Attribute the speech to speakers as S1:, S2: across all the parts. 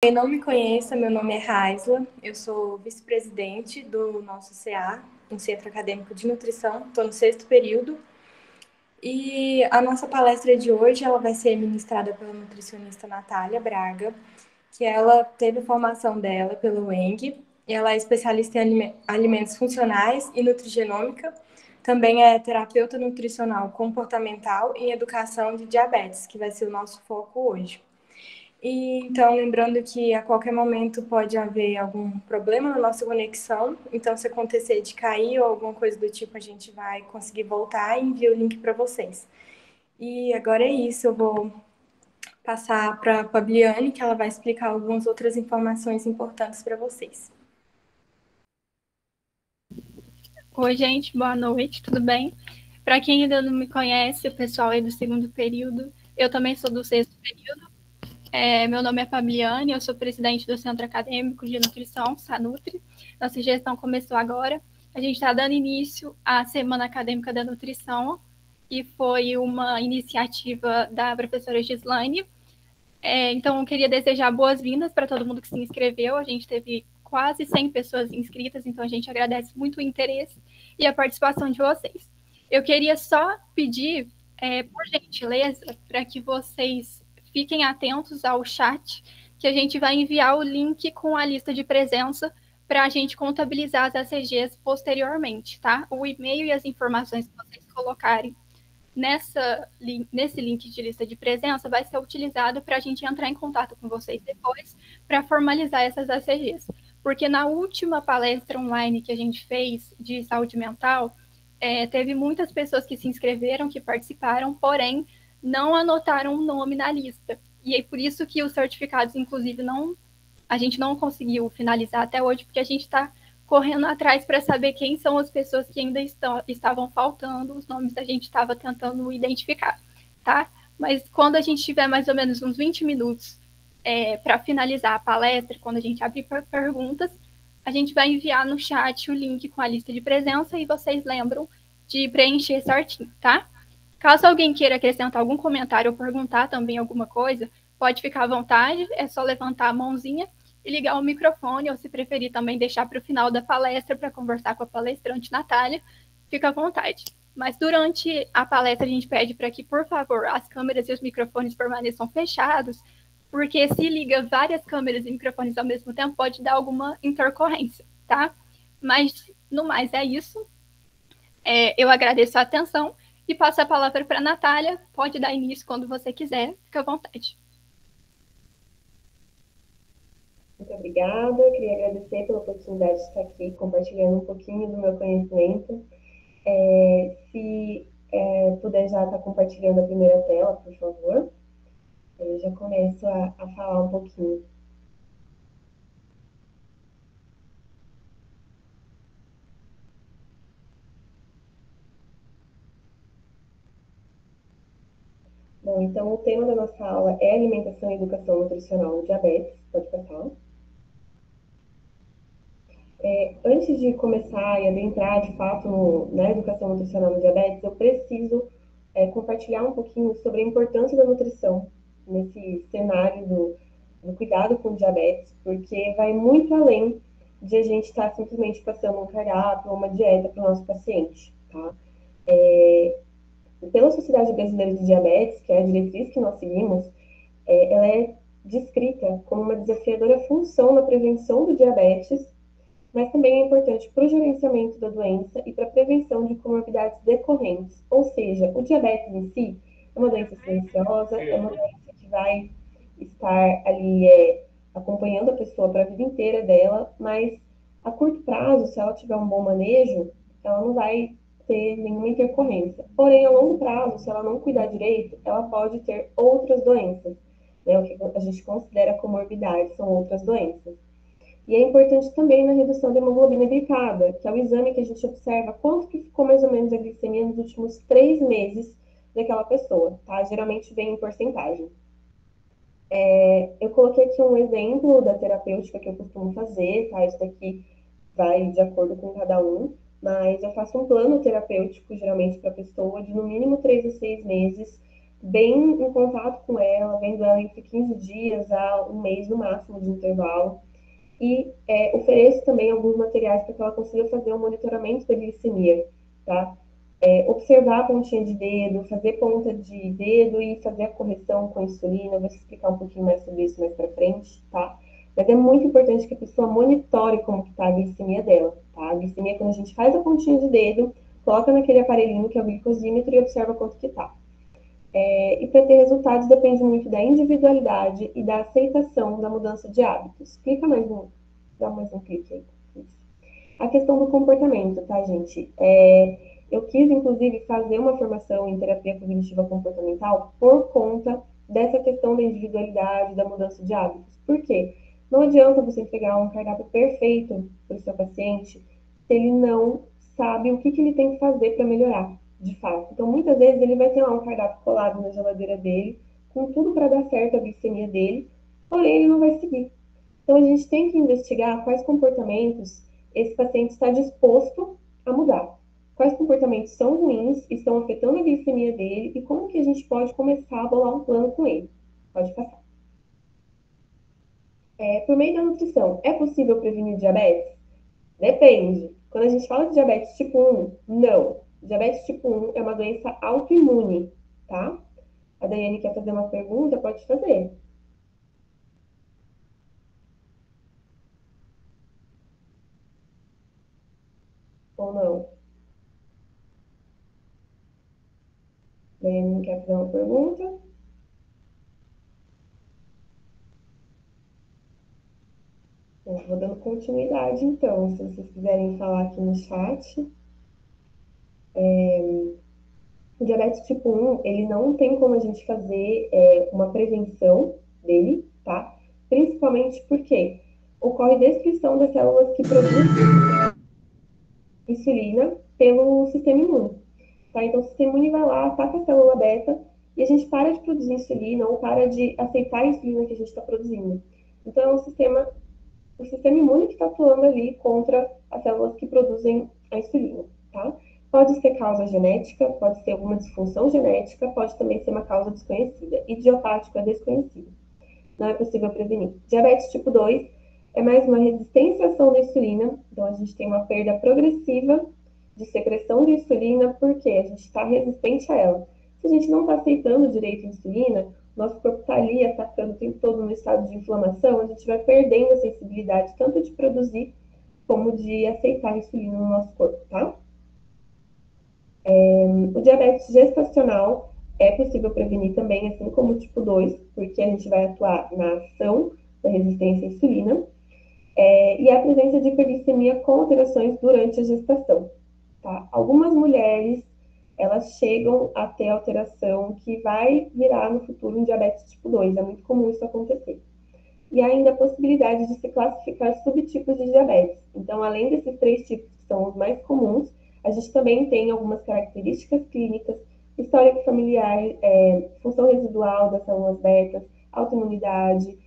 S1: Quem não me conheça, meu nome é Raisla, eu sou vice-presidente do nosso CA, um Centro Acadêmico de Nutrição, estou no 6º período. E a nossa palestra de hoje ela vai ser ministrada pela nutricionista Natália Braga, que ela teve a formação dela pelo UENG, e ela é especialista em alimentos funcionais e nutrigenômica, também é terapeuta nutricional comportamental e educação de diabetes, que vai ser o nosso foco hoje. E, então, lembrando que a qualquer momento pode haver algum problema na nossa conexão, então se acontecer de cair ou alguma coisa do tipo, a gente vai conseguir voltar e enviar o link para vocês. E agora é isso, eu vou passar para a Fabiane, que ela vai explicar algumas outras informações importantes para vocês.
S2: Oi, gente, boa noite, tudo bem? Para quem ainda não me conhece, o pessoal aí do 2º período, eu também sou do 6º período. Meu nome é Fabiane, eu sou presidente do Centro Acadêmico de Nutrição, SANUTRI. Nossa gestão começou agora. A gente está dando início à Semana Acadêmica da Nutrição, e foi uma iniciativa da professora Gislaine. Então, eu queria desejar boas-vindas para todo mundo que se inscreveu. A gente teve quase 100 pessoas inscritas, então a gente agradece muito o interesse e a participação de vocês. Eu queria só pedir, por gentileza, para que vocês fiquem atentos ao chat, que a gente vai enviar o link com a lista de presença para a gente contabilizar as ACGs posteriormente, tá? O e-mail e as informações que vocês colocarem nesse link de lista de presença vai ser utilizado para a gente entrar em contato com vocês depois para formalizar essas ACGs. Porque na última palestra online que a gente fez de saúde mental, teve muitas pessoas que se inscreveram, que participaram, porém não anotaram o nome na lista. E é por isso que os certificados, inclusive, a gente não conseguiu finalizar até hoje, porque a gente está correndo atrás para saber quem são as pessoas que ainda estavam faltando, os nomes a gente estava tentando identificar, tá? Mas quando a gente tiver mais ou menos uns 20 minutos para finalizar a palestra, quando a gente abrir para perguntas, a gente vai enviar no chat o link com a lista de presença e vocês lembram de preencher certinho, tá? Caso alguém queira acrescentar algum comentário ou perguntar também alguma coisa, pode ficar à vontade, é só levantar a mãozinha e ligar o microfone, ou se preferir também deixar para o final da palestra para conversar com a palestrante Natália, fica à vontade. Mas durante a palestra a gente pede para que, por favor, as câmeras e os microfones permaneçam fechados, porque se liga várias câmeras e microfones ao mesmo tempo, pode dar alguma intercorrência, tá? Mas, no mais, é isso. Eu agradeço a atenção e passo a palavra para a Natália. Pode dar início quando você quiser, fica à vontade.
S3: Muito obrigada, queria agradecer pela oportunidade de estar aqui compartilhando um pouquinho do meu conhecimento. Se puder já estar compartilhando a primeira tela, por favor, eu já começo a falar um pouquinho. Bom, então o tema da nossa aula é alimentação e educação nutricional no diabetes. Pode passar. Antes de começar e adentrar de fato na educação nutricional no diabetes, eu preciso compartilhar um pouquinho sobre a importância da nutrição nesse cenário do cuidado com o diabetes, porque vai muito além de a gente estar simplesmente passando um cardápio ou uma dieta para o nosso paciente, tá? Pela Sociedade Brasileira de Diabetes, que é a diretriz que nós seguimos, ela é descrita como uma desafiadora função na prevenção do diabetes, mas também é importante para o gerenciamento da doença e para a prevenção de comorbidades decorrentes. Ou seja, o diabetes em si é uma doença silenciosa, é uma doença que vai estar ali acompanhando a pessoa para a vida inteira dela, mas a curto prazo, se ela tiver um bom manejo, ela não vai ter nenhuma intercorrência. Porém, a longo prazo, se ela não cuidar direito, ela pode ter outras doenças, né? O que a gente considera comorbidade são outras doenças. E é importante também na redução da hemoglobina glicada, que é o exame que a gente observa quanto que ficou mais ou menos a glicemia nos últimos 3 meses daquela pessoa, tá? Geralmente vem em porcentagem. Eu coloquei aqui um exemplo da terapêutica que eu costumo fazer, tá? Isso daqui vai de acordo com cada um, mas eu faço um plano terapêutico, geralmente para a pessoa, de no mínimo 3 a 6 meses, bem em contato com ela, vendo ela entre 15 dias a um mês no máximo de intervalo. E ofereço também alguns materiais para que ela consiga fazer um monitoramento da glicemia, tá? Observar a pontinha de dedo, fazer ponta de dedo e fazer a correção com insulina. Eu vou explicar um pouquinho mais sobre isso mais para frente, tá? Mas é muito importante que a pessoa monitore como que tá a glicemia dela, tá? A glicemia, quando a gente faz a pontinha de dedo, coloca naquele aparelhinho que é o glicosímetro e observa quanto que tá. E para ter resultados depende muito da individualidade e da aceitação da mudança de hábitos. Clica mais um, dá mais um clique aí. Isso. A questão do comportamento, tá, gente? Eu quis, inclusive, fazer uma formação em terapia cognitiva comportamental por conta dessa questão da individualidade, da mudança de hábitos. Por quê? Não adianta você entregar um cardápio perfeito para o seu paciente se ele não sabe o que ele tem que fazer para melhorar, de fato. Então, muitas vezes, ele vai ter lá um cardápio colado na geladeira dele, com tudo para dar certo a glicemia dele, porém, ele não vai seguir. Então, a gente tem que investigar quais comportamentos esse paciente está disposto a mudar. Quais comportamentos são ruins e estão afetando a glicemia dele e como que a gente pode começar a bolar um plano com ele. Pode passar. Por meio da nutrição, é possível prevenir diabetes? Depende. Quando a gente fala de diabetes tipo 1, não. Diabetes tipo 1 é uma doença autoimune, tá? A Daiane quer fazer uma pergunta? Pode fazer. Ou não? Daiane quer fazer uma pergunta? Eu vou dando continuidade, então, se vocês quiserem falar aqui no chat. O diabetes tipo 1, ele não tem como a gente fazer uma prevenção dele, tá? Principalmente porque ocorre destruição das células que produzem insulina pelo sistema imune, tá? Então, o sistema imune vai lá, ataca a célula beta e a gente para de produzir insulina ou para de aceitar a insulina que a gente está produzindo. Então, é o sistema imune que está atuando ali contra as células que produzem a insulina, tá? Pode ser causa genética, pode ser alguma disfunção genética, pode também ser uma causa desconhecida. Idiopático é desconhecido. Não é possível prevenir. Diabetes tipo 2 é mais uma resistência à ação da insulina. Então, a gente tem uma perda progressiva de secreção de insulina porque a gente está resistente a ela. Se a gente não está aceitando direito a insulina, nosso corpo está ali atacando o tempo todo no estado de inflamação, a gente vai perdendo a sensibilidade tanto de produzir como de aceitar a insulina no nosso corpo, tá? O diabetes gestacional é possível prevenir também, assim como o tipo 2, porque a gente vai atuar na ação da resistência à insulina, e a presença de hiperglicemia com alterações durante a gestação. Tá? Algumas mulheres, elas chegam a ter alteração que vai virar no futuro um diabetes tipo 2, é muito comum isso acontecer. E ainda a possibilidade de se classificar subtipos de diabetes. Então, além desses 3 tipos que são os mais comuns, a gente também tem algumas características clínicas, histórico familiar, função residual das células betas, autoimunidade,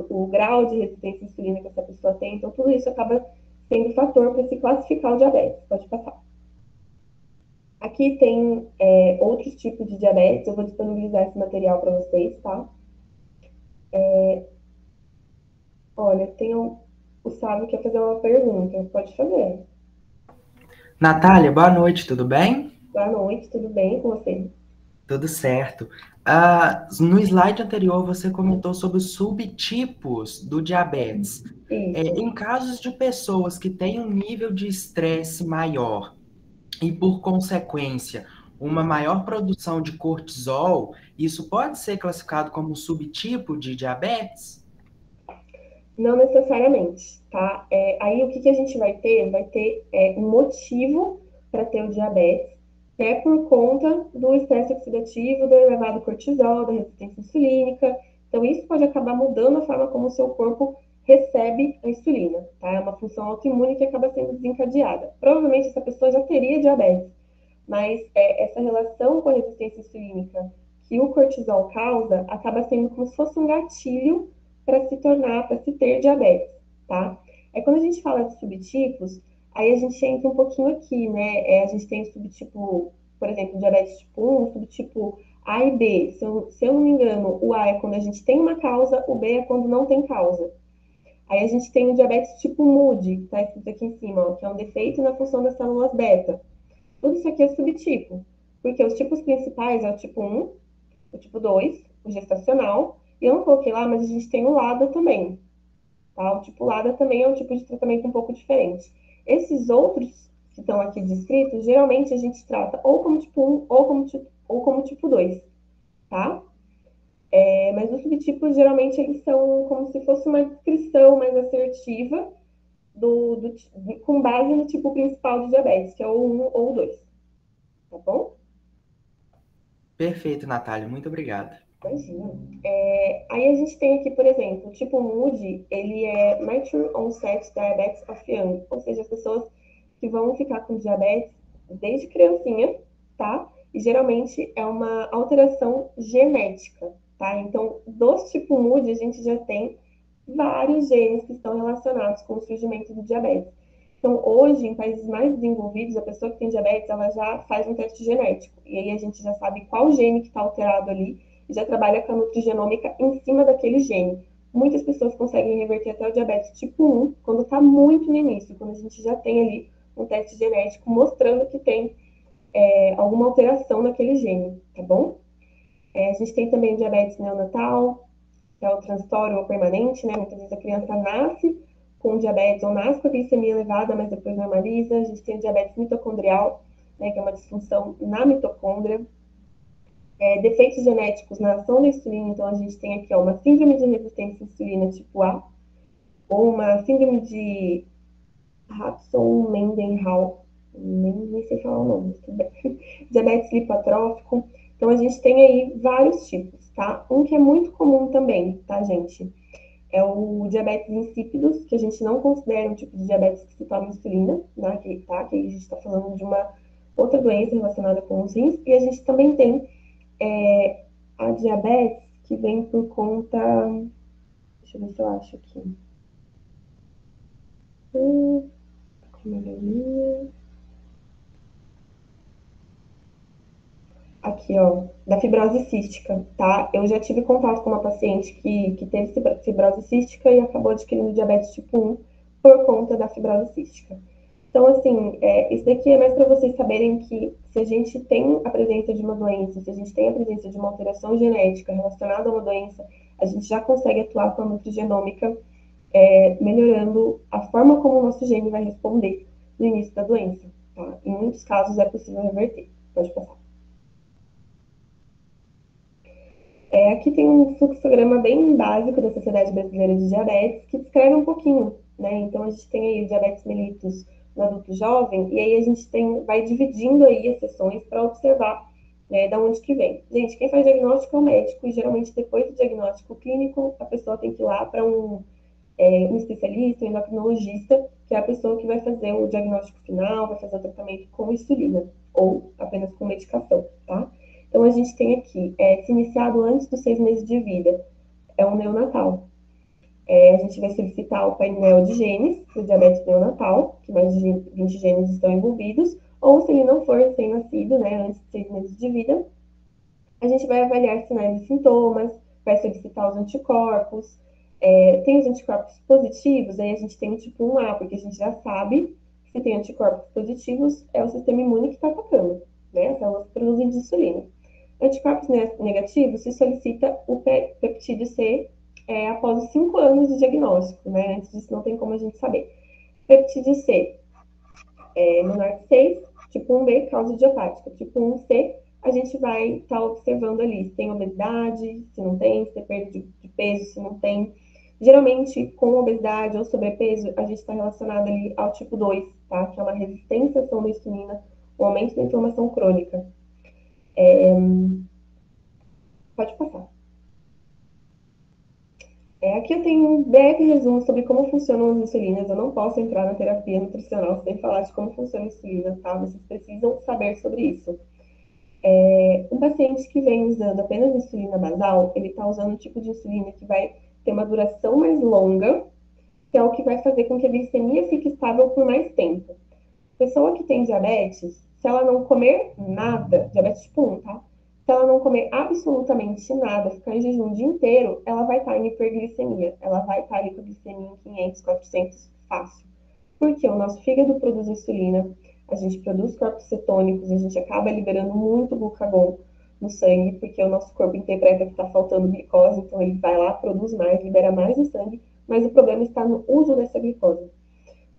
S3: o grau de resistência à insulina que essa pessoa tem. Então, tudo isso acaba sendo fator para se classificar o diabetes. Pode passar. Aqui tem outros tipos de diabetes, eu vou disponibilizar esse material para vocês, tá? Olha, o Sábio quer fazer uma pergunta, pode fazer.
S4: Natália, boa noite, tudo bem?
S3: Boa noite, tudo bem com você?
S4: Tudo certo. No slide anterior, você comentou sobre os subtipos do diabetes.
S3: Isso.
S4: Em casos de pessoas que têm um nível de estresse maior e, por consequência, uma maior produção de cortisol, isso pode ser classificado como um subtipo de diabetes?
S3: Não necessariamente, tá? Aí o que a gente vai ter? Vai ter um motivo para ter o diabetes, que é por conta do estresse oxidativo, do elevado cortisol, da resistência insulínica. Então, isso pode acabar mudando a forma como o seu corpo recebe a insulina, tá? É uma função autoimune que acaba sendo desencadeada. Provavelmente essa pessoa já teria diabetes, mas essa relação com a resistência insulínica que o cortisol causa acaba sendo como se fosse um gatilho para se tornar, para se ter diabetes, tá? Quando a gente fala de subtipos, aí a gente entra um pouquinho aqui, né? A gente tem o subtipo, por exemplo, diabetes tipo 1, subtipo A e B, se eu não me engano, o A é quando a gente tem uma causa, o B é quando não tem causa. Aí a gente tem o diabetes tipo MUD, que está escrito aqui em cima, ó, que é um defeito na função das células beta. Tudo isso aqui é subtipo, porque os tipos principais é o tipo 1, o tipo 2, o gestacional, e eu não coloquei lá, mas a gente tem o LADA também, tá? O tipo LADA também é um tipo de tratamento um pouco diferente. Esses outros que estão aqui descritos, geralmente a gente trata ou como tipo 1 ou como tipo 2, tá? Mas os subtipos, geralmente, eles são como se fosse uma descrição mais assertiva com base no tipo principal de diabetes, que é o 1 ou o 2, tá bom?
S4: Perfeito, Natália, muito obrigado.
S3: Imagina. Aí a gente tem aqui, por exemplo, o tipo MUD, ele é Mature Onset Diabetes of Young, ou seja, as pessoas que vão ficar com diabetes desde criancinha, tá? E geralmente é uma alteração genética, tá? Então, dos tipo MUD, a gente já tem vários genes que estão relacionados com o surgimento do diabetes. Então, hoje, em países mais desenvolvidos, a pessoa que tem diabetes, ela já faz um teste genético. E aí a gente já sabe qual gene que está alterado ali e já trabalha com a nutrigenômica em cima daquele gene. Muitas pessoas conseguem reverter até o diabetes tipo 1 quando está muito no início, quando a gente já tem ali um teste genético mostrando que tem alguma alteração naquele gene, tá bom? A gente tem também o diabetes neonatal, que é o transitório ou permanente, né? Muitas vezes a criança nasce com diabetes ou nasce com a glicemia elevada, mas depois normaliza. A gente tem o diabetes mitocondrial, né? Que é uma disfunção na mitocôndria. Defeitos genéticos na ação da insulina, então a gente tem aqui uma síndrome de resistência à insulina tipo A, ou uma síndrome de Rapson-Mendenhall, nem sei falar o nome, tudo bem. Diabetes lipotrófico. Então a gente tem aí vários tipos, tá? Um que é muito comum também, tá, gente? É o diabetes insípidos, que a gente não considera um tipo de diabetes que se toma insulina, né? Tá? Que a gente está falando de uma outra doença relacionada com os rins. E a gente também tem a diabetes que vem por conta. Deixa eu ver se eu acho aqui. Aqui, ó, da fibrose cística, tá? Eu já tive contato com uma paciente que teve fibrose cística e acabou adquirindo diabetes tipo 1 por conta da fibrose cística. Então, assim, isso daqui é mais para vocês saberem que se a gente tem a presença de uma doença, se a gente tem a presença de uma alteração genética relacionada a uma doença, a gente já consegue atuar com a nutrigenômica, melhorando a forma como o nosso gene vai responder no início da doença, tá? Em muitos casos é possível reverter. Pode passar. Aqui tem um fluxograma bem básico da Sociedade Brasileira de Diabetes, que descreve um pouquinho, né? Então, a gente tem aí o diabetes mellitus no adulto jovem, e aí a gente vai dividindo aí as sessões para observar, né, da onde que vem. Gente, quem faz diagnóstico é o médico, e geralmente depois do diagnóstico clínico, a pessoa tem que ir lá para um especialista, um endocrinologista, que é a pessoa que vai fazer o diagnóstico final, vai fazer o tratamento com insulina, ou apenas com medicação, tá? Então, a gente tem aqui, se iniciado antes dos 6 meses de vida, é um neonatal. A gente vai solicitar o painel de genes do diabetes neonatal, que mais de 20 genes estão envolvidos, ou se ele não for recém-nascido, né, antes de 6 meses de vida, a gente vai avaliar sinais e sintomas, vai solicitar os anticorpos. Tem os anticorpos positivos, aí a gente tem o tipo 1A, porque a gente já sabe que se tem anticorpos positivos, é o sistema imune que está atacando, né? As células produzem de insulina. Anticorpos negativos, se solicita o peptídeo C após os 5 anos de diagnóstico, né? Antes disso não tem como a gente saber. Peptídeo C menor que 6, tipo 1B, causa idiopática. Tipo 1C, a gente vai estar observando ali se tem obesidade, se não tem, se tem perda de peso, se não tem. Geralmente, com obesidade ou sobrepeso, a gente está relacionado ali ao tipo 2, tá? Que é uma resistência à ação da insulina, um aumento da inflamação crônica. Pode passar. Aqui eu tenho um breve resumo sobre como funcionam as insulinas. Eu não posso entrar na terapia nutricional sem falar de como funciona a insulina, tá? Vocês precisam saber sobre isso. Um paciente que vem usando apenas insulina basal, ele está usando um tipo de insulina que vai ter uma duração mais longa, que é o que vai fazer com que a glicemia fique estável por mais tempo. Pessoa que tem diabetes, se ela não comer nada, diabetes tipo 1, tá? Se ela não comer absolutamente nada, ficar em jejum o dia inteiro, ela vai estar em hiperglicemia. Ela vai estar ali com a glicemia em 500, 400, fácil. Porque o nosso fígado produz insulina, a gente produz corpos cetônicos, a gente acaba liberando muito glucagon no sangue, porque o nosso corpo interpreta que está faltando glicose, então ele vai lá, produz mais, libera mais no sangue, mas o problema está no uso dessa glicose.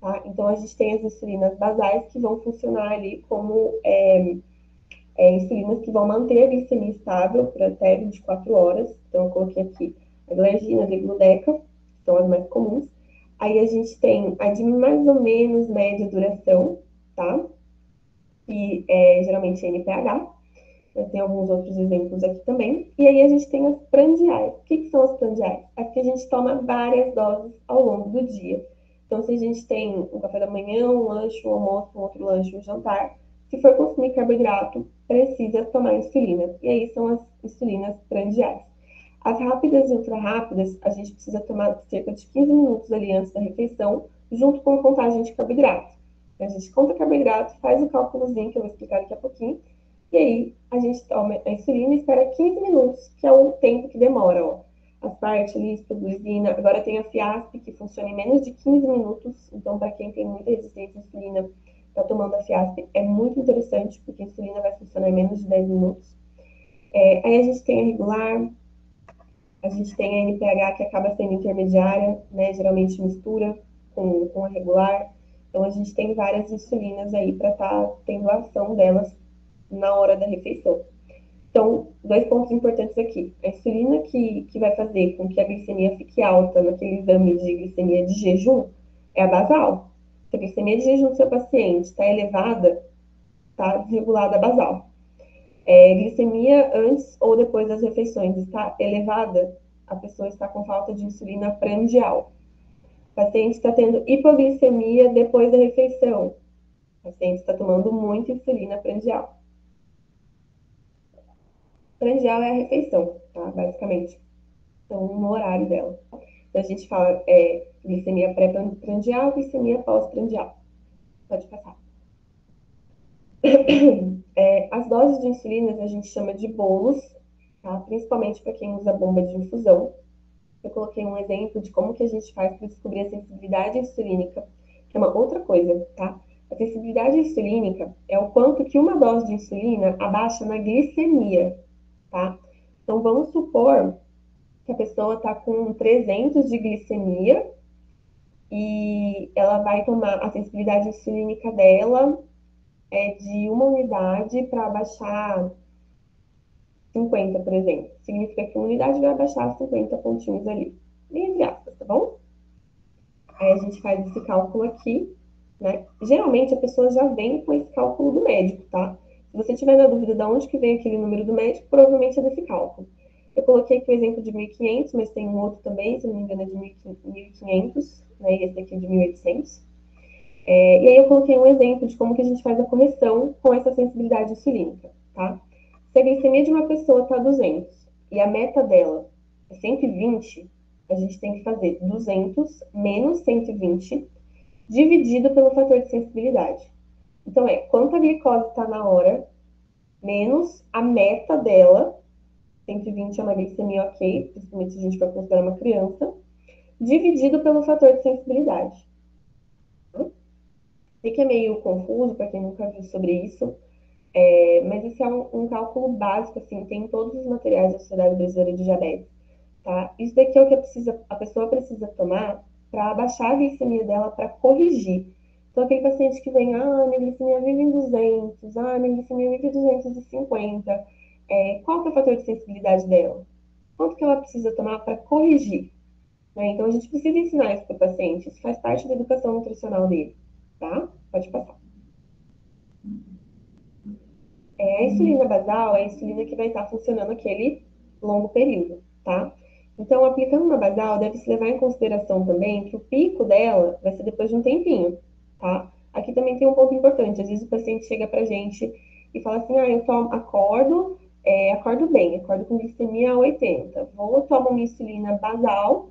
S3: Tá? Então a gente tem as insulinas basais que vão funcionar ali como insulinas que vão manter a glicemia estável por até 24 horas. Então eu coloquei aqui a glargina, a degludec, que são as mais comuns. Aí a gente tem a de mais ou menos média duração, tá? Que é geralmente NPH. Tem alguns outros exemplos aqui também. E aí a gente tem as prandiais. O que são as prandiais? As que a gente toma várias doses ao longo do dia. Então, se a gente tem um café da manhã, um lanche, um almoço, um outro lanche, um jantar, se for consumir carboidrato, precisa tomar insulina. E aí são as insulinas prandiais. As rápidas e ultra rápidas, a gente precisa tomar cerca de 15 minutos ali antes da refeição, junto com a contagem de carboidrato. A gente conta carboidrato, faz o cálculozinho, que eu vou explicar daqui a pouquinho, e aí a gente toma a insulina e espera 15 minutos, que é o tempo que demora, ó. Aspartate, lispro, agora tem a Fiasp, que funciona em menos de 15 minutos, então para quem tem muita resistência à insulina, tá tomando a Fiasp é muito interessante, porque a insulina vai funcionar em menos de 10 minutos. Aí a gente tem a regular, a gente tem a NPH, que acaba sendo intermediária, né, geralmente mistura com a regular, então a gente tem várias insulinas aí para estar tendo a ação delas na hora da refeição. Então, 2 pontos importantes aqui. A insulina que vai fazer com que a glicemia fique alta naquele exame de glicemia de jejum é a basal. Se a glicemia de jejum do seu paciente está elevada, está desregulada a basal. Glicemia antes ou depois das refeições está elevada, a pessoa está com falta de insulina prandial. O paciente está tendo hipoglicemia depois da refeição. O paciente está tomando muita insulina prandial. Prandial é a refeição, tá? Basicamente. Então, no horário dela. Então, a gente fala glicemia pré-prandial, glicemia pós-prandial. Pode passar. As doses de insulina a gente chama de bolos, tá? Principalmente para quem usa bomba de infusão. Eu coloquei um exemplo de como que a gente faz para descobrir a sensibilidade insulínica, que é uma outra coisa, tá? A sensibilidade insulínica é o quanto que uma dose de insulina abaixa na glicemia, tá? Então, vamos supor que a pessoa está com 300 de glicemia e ela vai tomar a sensibilidade insulínica dela de 1 unidade para abaixar 50, por exemplo. Significa que 1 unidade vai abaixar 50 pontinhos ali. Entre aspas, tá bom? Aí a gente faz esse cálculo aqui, né? Geralmente a pessoa já vem com esse cálculo do médico, tá? Se você tiver na dúvida de onde que vem aquele número do médico, provavelmente é desse cálculo. Eu coloquei aqui o exemplo de 1.500, mas tem um outro também, se não me engano, é de 1.500, né? E esse aqui é de 1.800. E aí eu coloquei um exemplo de como que a gente faz a correção com essa sensibilidade insulínica, tá? Se a glicemia de uma pessoa está 200 e a meta dela é 120, a gente tem que fazer 200 menos 120 dividido pelo fator de sensibilidade. Então, quanto a glicose está na hora, menos a meta dela, 120 é uma glicemia ok, principalmente se a gente for considerar uma criança, dividido pelo fator de sensibilidade. Sei que é meio confuso para quem nunca viu sobre isso, mas esse é um cálculo básico, assim, tem em todos os materiais da Sociedade Brasileira de Diabetes, tá? Isso daqui é o que a pessoa precisa tomar para abaixar a glicemia dela, para corrigir. Então, aquele paciente que vem, minha glicemia vive em 200, minha glicemia vive em 250, qual que é o fator de sensibilidade dela? Quanto que ela precisa tomar para corrigir? Né? Então, a gente precisa ensinar isso para o paciente, isso faz parte da educação nutricional dele, tá? Pode passar. A insulina basal é a insulina que vai estar funcionando aquele longo período, tá? Então, aplicando uma basal, deve-se levar em consideração também que o pico dela vai ser depois de um tempinho, tá? Aqui também tem um ponto importante. Às vezes o paciente chega pra gente e fala assim, eu acordo bem, acordo com glicemia 80. Tomo uma insulina basal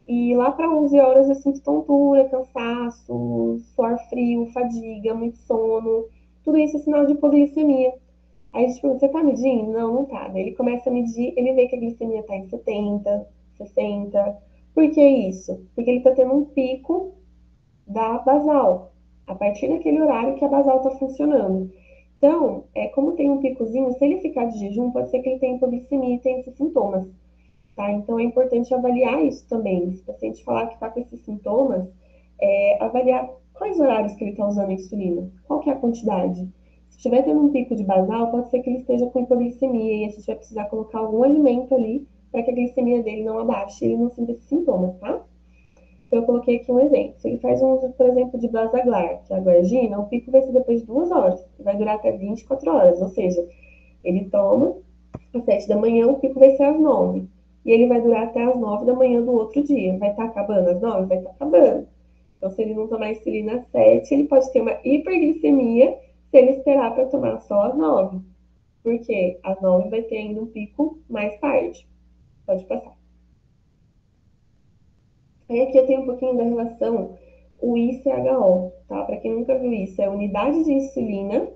S3: e lá para 11 horas eu sinto tontura, cansaço, suor frio, fadiga, muito sono. Tudo isso é sinal de hipoglicemia. Aí a gente pergunta, você tá medindo? Não, não tá. Daí ele começa a medir, ele vê que a glicemia tá em 70, 60. Por que isso? Porque ele tá tendo um pico da basal, a partir daquele horário que a basal tá funcionando. Então, como tem um picozinho, se ele ficar de jejum, pode ser que ele tenha hipoglicemia e tenha esses sintomas, tá? Então, é importante avaliar isso também. Se o paciente falar que está com esses sintomas, avaliar quais horários que ele está usando a insulina, qual que é a quantidade. Se estiver tendo um pico de basal, pode ser que ele esteja com hipoglicemia e a gente vai precisar colocar algum alimento ali para que a glicemia dele não abaixe e ele não sinta esses sintomas, tá? Então, eu coloquei aqui um exemplo. Se ele faz um uso, por exemplo, de Basaglar, que é a guargina, o pico vai ser depois de 2 horas, e vai durar até 24 horas, ou seja, ele toma às 7 da manhã, o pico vai ser às 9. E ele vai durar até às 9 da manhã do outro dia. Vai estar acabando às 9? Vai estar acabando. Então, se ele não tomar insulina às 7, ele pode ter uma hiperglicemia se ele esperar para tomar só às 9. Porque às 9 vai ter ainda um pico mais tarde. Pode passar. Aí aqui eu tenho um pouquinho da relação o ICHO, tá? Para quem nunca viu isso, é unidade de insulina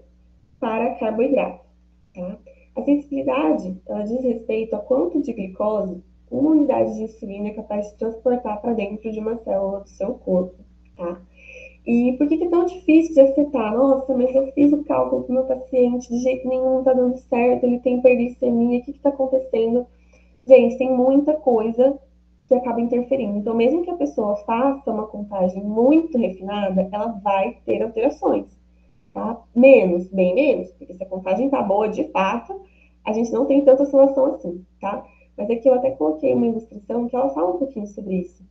S3: para carboidrato, tá? A sensibilidade, ela diz respeito a quanto de glicose uma unidade de insulina é capaz de transportar para dentro de uma célula do seu corpo, tá? E por que é tão difícil de acertar? Nossa, mas eu fiz o cálculo para o meu paciente, de jeito nenhum não está dando certo, ele tem hiperglicemia, o que está acontecendo? Gente, tem muita coisa que acaba interferindo. Então, mesmo que a pessoa faça uma contagem muito refinada, ela vai ter alterações, tá? Menos, bem menos, porque se a contagem tá boa de fato, a gente não tem tanta oscilação assim, tá? Mas aqui eu até coloquei uma ilustração que ela fala um pouquinho sobre isso,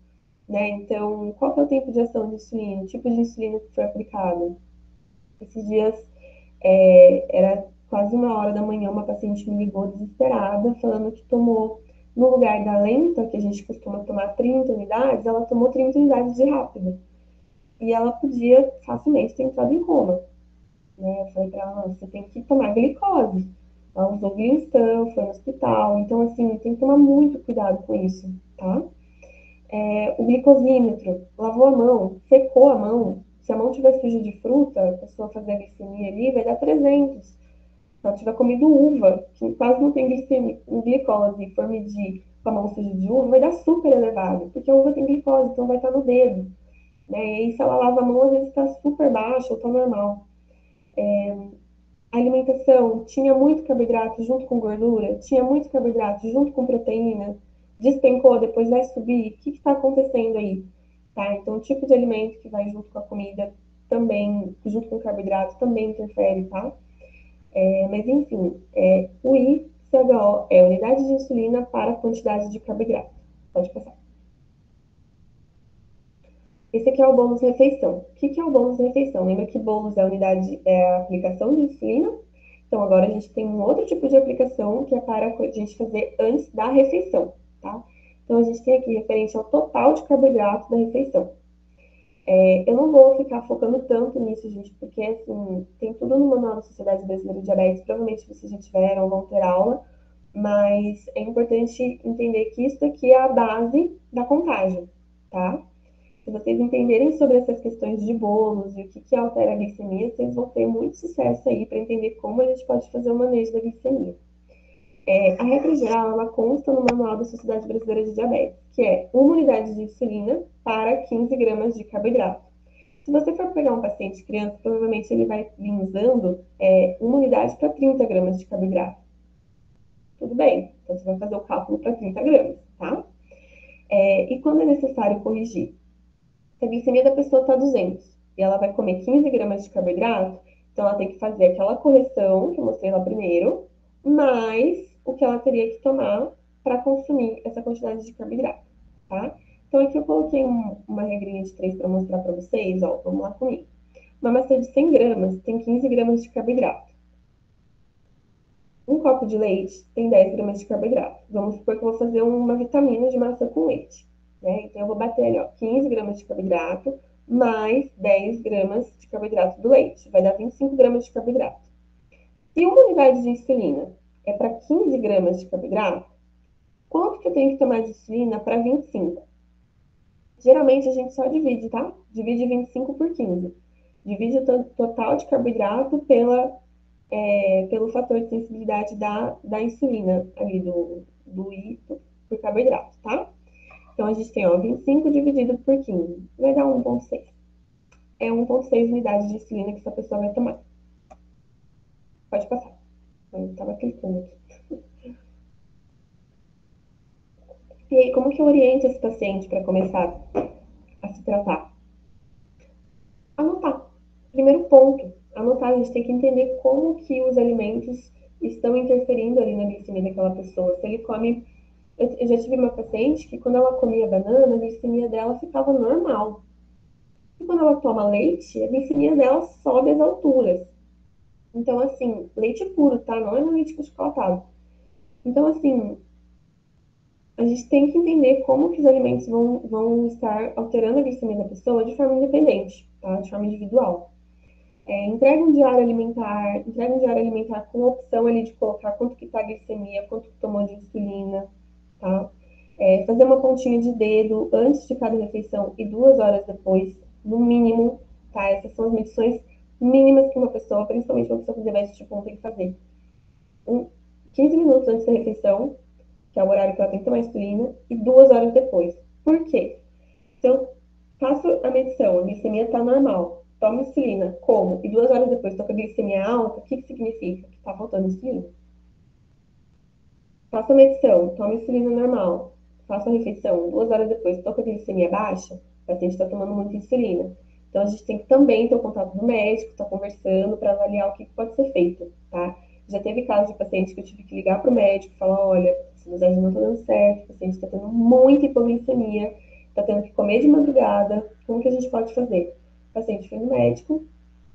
S3: né? Então, qual que é o tempo de ação de insulina, o tipo de insulina que foi aplicado? Esses dias era quase 1 hora da manhã, uma paciente me ligou desesperada, falando que tomou, no lugar da lenta, que a gente costuma tomar 30 unidades, ela tomou 30 unidades de rápida. E ela podia facilmente ter entrado em coma. Né? Eu falei para ela, você tem que tomar glicose. Ela usou Glinstan, foi no hospital. Então, assim, tem que tomar muito cuidado com isso, tá? O glicosímetro, lavou a mão, secou a mão. Se a mão tiver suja de fruta, a pessoa fazer a glicemia ali, vai dar 300. Se ela tiver comido uva, que quase não tem glicose, e for medir com a mão suja de uva, vai dar super elevado, porque a uva tem glicose, então vai estar no dedo. Né? E aí, se ela lava a mão, às vezes está super baixo ou está normal. A alimentação tinha muito carboidrato junto com gordura, tinha muito carboidrato junto com proteína, despencou, depois vai subir. O que está acontecendo aí? Tá? Então, o tipo de alimento que vai junto com a comida também, junto com o carboidrato, também interfere, tá? Mas, enfim, o ICHO é unidade de insulina para a quantidade de carboidrato. Pode passar. Esse aqui é o bônus refeição. O que é o bônus refeição? Lembra que bônus é a unidade, é a aplicação de insulina? Então, agora a gente tem um outro tipo de aplicação que é para a gente fazer antes da refeição, tá? Então, a gente tem aqui referente ao total de carboidrato da refeição. Eu não vou ficar focando tanto nisso, gente, porque, assim, tem tudo no Manual da Sociedade Brasileira de Diabetes, provavelmente vocês já tiveram ou vão ter aula, mas é importante entender que isso aqui é a base da contagem, tá? Se vocês entenderem sobre essas questões de bolos e o que altera a glicemia, vocês vão ter muito sucesso aí para entender como a gente pode fazer o manejo da glicemia. A regra geral, ela consta no Manual da Sociedade Brasileira de Diabetes, que é 1 unidade de insulina para 15 gramas de carboidrato. Se você for pegar um paciente criança, provavelmente ele vai vir usando 1 unidade para 30 gramas de carboidrato. Tudo bem, então você vai fazer o cálculo para 30 gramas, tá? E quando é necessário corrigir? Se a glicemia da pessoa está 200 e ela vai comer 15 gramas de carboidrato, então ela tem que fazer aquela correção que eu mostrei lá primeiro, mais o que ela teria que tomar para consumir essa quantidade de carboidrato, tá? Então aqui eu coloquei uma regrinha de 3 para mostrar para vocês, ó, vamos lá comigo. Uma maçã de 100 gramas tem 15 gramas de carboidrato. Um copo de leite tem 10 gramas de carboidrato. Vamos supor que eu vou fazer uma vitamina de maçã com leite. Né? Então, eu vou bater ali, ó, 15 gramas de carboidrato mais 10 gramas de carboidrato do leite. Vai dar 25 gramas de carboidrato. Se 1 unidade de insulina é para 15 gramas de carboidrato, quanto que eu tenho que tomar de insulina para 25? Geralmente, a gente só divide, tá? Divide 25 por 15. Divide o total de carboidrato pela pelo fator de sensibilidade da insulina, ali do I por carboidrato, tá? Então, a gente tem, ó, 25 dividido por 15, vai dar 1,6. É 1,6 unidades de insulina que essa pessoa vai tomar. Pode passar. Eu tava clicando aqui. E aí, como que eu oriento esse paciente para começar a se tratar? Anotar. Primeiro ponto, anotar. A gente tem que entender como que os alimentos estão interferindo ali na glicemia daquela pessoa. Se ele come... Eu já tive uma paciente que quando ela comia banana, a glicemia dela ficava normal. E quando ela toma leite, a glicemia dela sobe às alturas. Então, assim, leite puro, tá? Não é leite chocolatado. Então, assim, a gente tem que entender como que os alimentos vão estar alterando a glicemia da pessoa de forma independente, tá? De forma individual. Entrega um diário alimentar com a opção ali de colocar quanto que tá a glicemia, quanto que tomou de insulina, tá? Fazer uma pontinha de dedo antes de cada refeição e 2 horas depois, no mínimo, tá? Essas são as medições mínimas que uma pessoa, principalmente uma pessoa com diabetes tipo 1, tem que fazer. 15 minutos antes da refeição, que é o horário que ela tem que tomar insulina, e 2 horas depois. Por quê? Se eu faço a medição, a glicemia está normal, tomo insulina, como, e 2 horas depois estou com a glicemia alta, o que significa? Que está faltando insulina. Faço a medição, tomo insulina normal, faço a refeição, 2 horas depois estou com a glicemia baixa, o paciente está tomando muita insulina. Então, a gente tem que também ter o contato do médico, estar conversando para avaliar o que pode ser feito, tá? Já teve casos de paciente que eu tive que ligar para o médico e falar, olha, essa dosagem não está dando certo, o paciente está tendo muita hipoglicemia, está tendo que comer de madrugada, como que a gente pode fazer? O paciente foi no médico,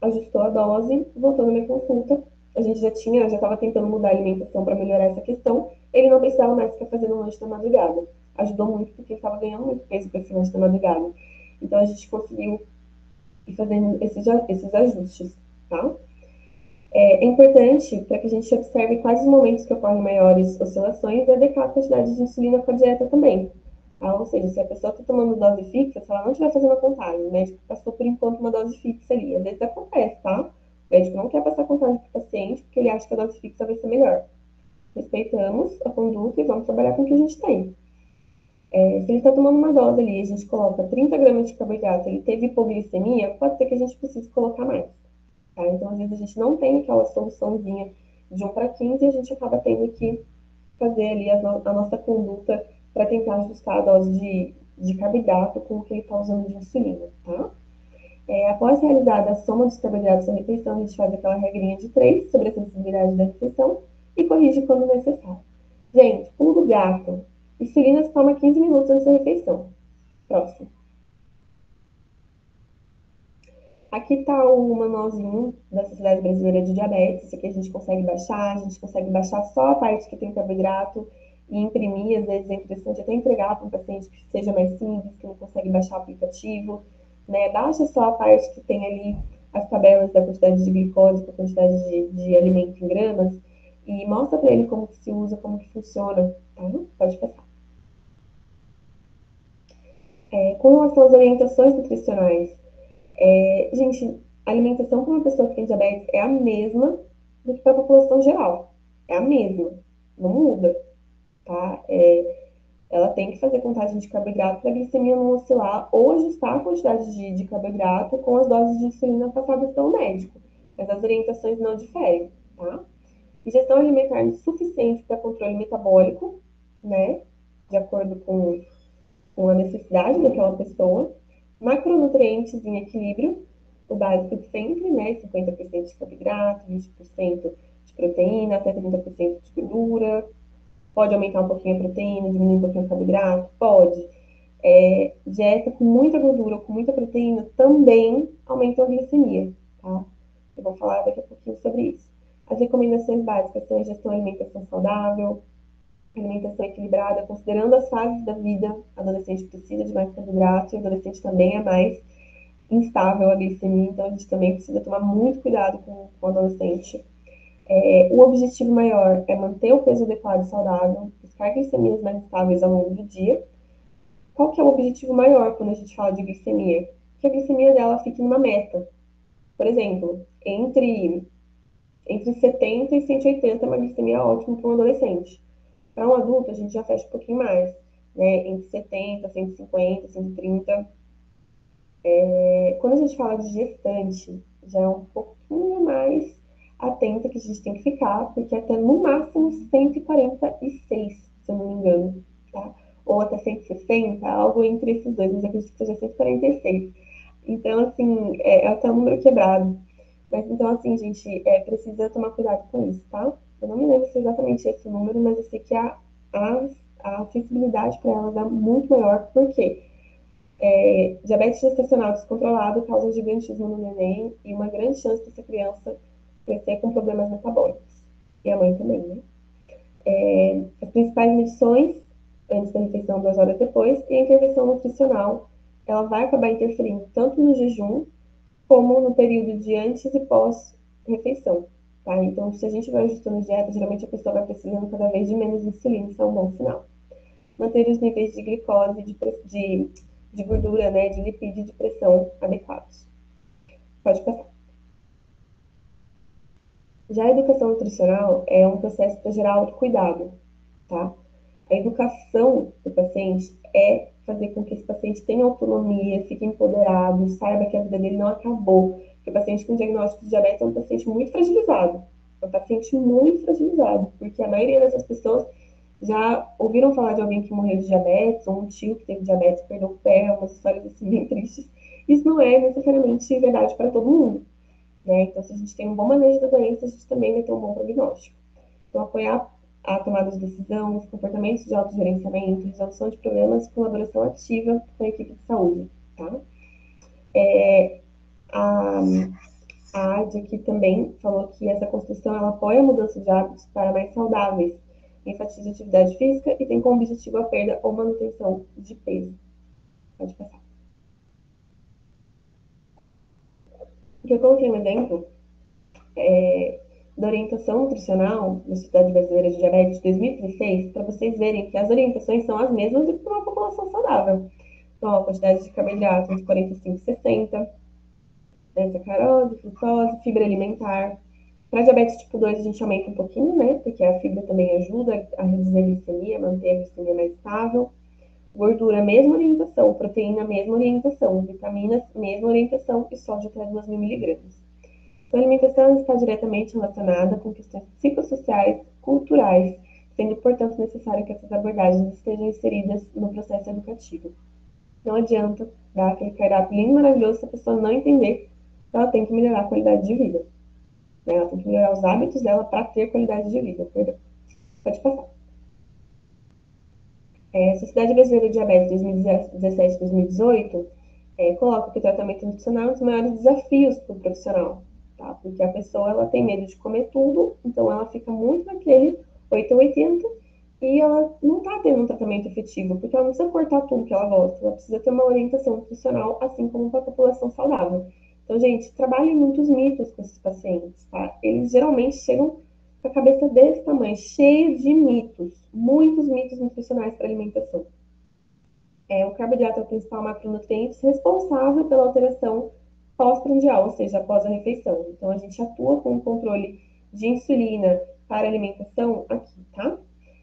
S3: ajustou a dose, voltou na minha consulta, a gente já estava tentando mudar a alimentação para melhorar essa questão, ele não precisava mais ficar fazendo lanche da madrugada. Ajudou muito porque ele estava ganhando muito peso com esse lanche da madrugada. Então a gente conseguiu ir fazendo esses ajustes, tá? É importante para que a gente observe quais os momentos que ocorrem maiores oscilações e adequar a quantidade de insulina com a dieta também. Tá? Ou seja, se a pessoa está tomando dose fixa, se ela não estiver fazendo a contagem, o médico passou por enquanto uma dose fixa ali. Às vezes acontece, tá? O médico não quer passar a contagem para o paciente porque ele acha que a dose fixa vai ser melhor. Respeitamos a conduta e vamos trabalhar com o que a gente tem. Se ele está tomando uma dose ali, a gente coloca 30 gramas de carboidrato, ele teve hipoglicemia, pode ser que a gente precise colocar mais. Tá? Então, às vezes, a gente não tem aquela soluçãozinha de 1 para 15 e a gente acaba tendo que fazer ali a nossa conduta para tentar ajustar a dose de carboidrato com o que ele está usando de insulina, tá? Após realizada a soma dos carboidratos da refeição, a gente faz aquela regrinha de 3 sobre a sensibilidade da refeição e corrige quando necessário. Gente, pulo do gato. Insulina se toma 15 minutos antes da refeição. Próximo. Aqui está o manualzinho da Sociedade Brasileira de Diabetes. Esse aqui a gente consegue baixar. A gente consegue baixar só a parte que tem carboidrato e imprimir. Às vezes é interessante até entregar para um paciente que seja mais simples, que não consegue baixar o aplicativo. Né? Baixa só a parte que tem ali as tabelas da quantidade de glicose, da quantidade de alimento em gramas, e mostra para ele como que se usa, como que funciona, tá? Pode passar. Com relação às orientações nutricionais, gente, a alimentação para uma pessoa que tem diabetes é a mesma do que para a população geral. É a mesma, não muda, tá? Ela tem que fazer contagem de carboidrato para a glicemia não oscilar ou ajustar a quantidade de carboidrato com as doses de insulina passadas pelo médico. Mas as orientações não diferem, tá? Ingestão alimentar suficiente para controle metabólico, né? De acordo com a necessidade daquela pessoa. Macronutrientes em equilíbrio, o básico de sempre, né? 50% de carboidrato, 20% de proteína, até 30% de gordura. Pode aumentar um pouquinho a proteína, diminuir um pouquinho o carboidrato? Pode. Dieta com muita gordura ou com muita proteína também aumenta a glicemia, tá? Eu vou falar daqui a pouquinho sobre isso. As recomendações básicas são ingestão de alimentação saudável, alimentação equilibrada, considerando as fases da vida. A adolescente precisa de mais carboidrato e o adolescente também é mais instável a glicemia, então a gente também precisa tomar muito cuidado com o adolescente. O objetivo maior é manter o peso adequado e saudável, buscar glicemias mais estáveis ao longo do dia. Qual que é o objetivo maior quando a gente fala de glicemia? Que a glicemia dela fique numa meta. Por exemplo, entre Entre 70 e 180 é uma glicemia ótima para um adolescente. Para um adulto, a gente já fecha um pouquinho mais, né? Entre 70, 150, 130. Quando a gente fala de gestante, já é um pouquinho mais atenta que a gente tem que ficar, porque até no máximo 146, se eu não me engano, tá? Ou até 160, algo entre esses dois, mas eu acredito que seja 146. Então, assim, é até um número quebrado. Mas então, assim, gente, precisa tomar cuidado com isso, tá? Eu não me lembro se é exatamente esse número, mas eu sei que a, a sensibilidade para elas é muito maior, porque diabetes gestacional descontrolado causa gigantismo no neném e uma grande chance dessa criança crescer com problemas metabólicos. E a mãe também, né? As principais medições antes da refeição, 2 horas depois, e a intervenção nutricional, ela vai acabar interferindo tanto no jejum como no período de antes e pós-refeição, tá? Então, se a gente vai ajustando a dieta, geralmente a pessoa vai precisando cada vez de menos insulina, isso é um bom sinal. Manter os níveis de glicose, de gordura, né, de lipídio e de pressão adequados. Pode passar. Já a educação nutricional é um processo para gerar autocuidado, tá? A educação do paciente é fazer com que esse paciente tenha autonomia, fique empoderado, saiba que a vida dele não acabou. Porque o paciente com diagnóstico de diabetes é um paciente muito fragilizado. É um paciente muito fragilizado, porque a maioria dessas pessoas já ouviram falar de alguém que morreu de diabetes, ou um tio que teve diabetes, perdeu o pé, umas histórias assim bem tristes. Isso não é necessariamente verdade para todo mundo, né? Então, se a gente tem um bom manejo da doença, a gente também vai ter um bom prognóstico. Então, apoiar a tomada de decisão, os comportamentos de autogerenciamento, resolução de problemas, colaboração ativa com a equipe de saúde, tá? A, a AD aqui também falou que essa construção ela apoia a mudança de hábitos para mais saudáveis, enfatiza atividade física e tem como objetivo a perda ou manutenção de peso. Pode passar. O que eu coloquei no exemplo da orientação nutricional da Sociedade Brasileira de Diabetes de 2016, para vocês verem que as orientações são as mesmas do que para uma população saudável. Então, a quantidade de carboidrato entre 45 e 60, né, sacarose, frutose, fibra alimentar. Para diabetes tipo 2, a gente aumenta um pouquinho, né? Porque a fibra também ajuda a reduzir a glicemia, manter a glicemia mais estável. Gordura, mesma orientação. Proteína, mesma orientação. Vitaminas, mesma orientação. E sódio até 2.000 miligramas. Então, a alimentação está diretamente relacionada com questões psicossociais, culturais, sendo, portanto, necessário que essas abordagens estejam inseridas no processo educativo. Não adianta dar aquele cardápio lindo e maravilhoso se a pessoa não entender que ela tem que melhorar a qualidade de vida. Ela tem que melhorar os hábitos dela para ter qualidade de vida. Perdão. Pode passar. A Sociedade Brasileira de Diabetes 2017-2018 coloca que o tratamento nutricional é um dos maiores desafios para o profissional, tá? Porque a pessoa ela tem medo de comer tudo, então ela fica muito naquele 8 ou 80 e ela não está tendo um tratamento efetivo, porque ela não precisa cortar tudo que ela gosta, ela precisa ter uma orientação nutricional, assim como para a população saudável. Então, gente, trabalhem muitos mitos com esses pacientes, tá? Eles geralmente chegam com a cabeça desse tamanho, cheia de mitos, muitos mitos nutricionais para alimentação. O carboidrato é o principal macronutriente responsável pela alteração pós-prandial, ou seja, após a refeição. Então, a gente atua com o controle de insulina para a alimentação aqui, tá?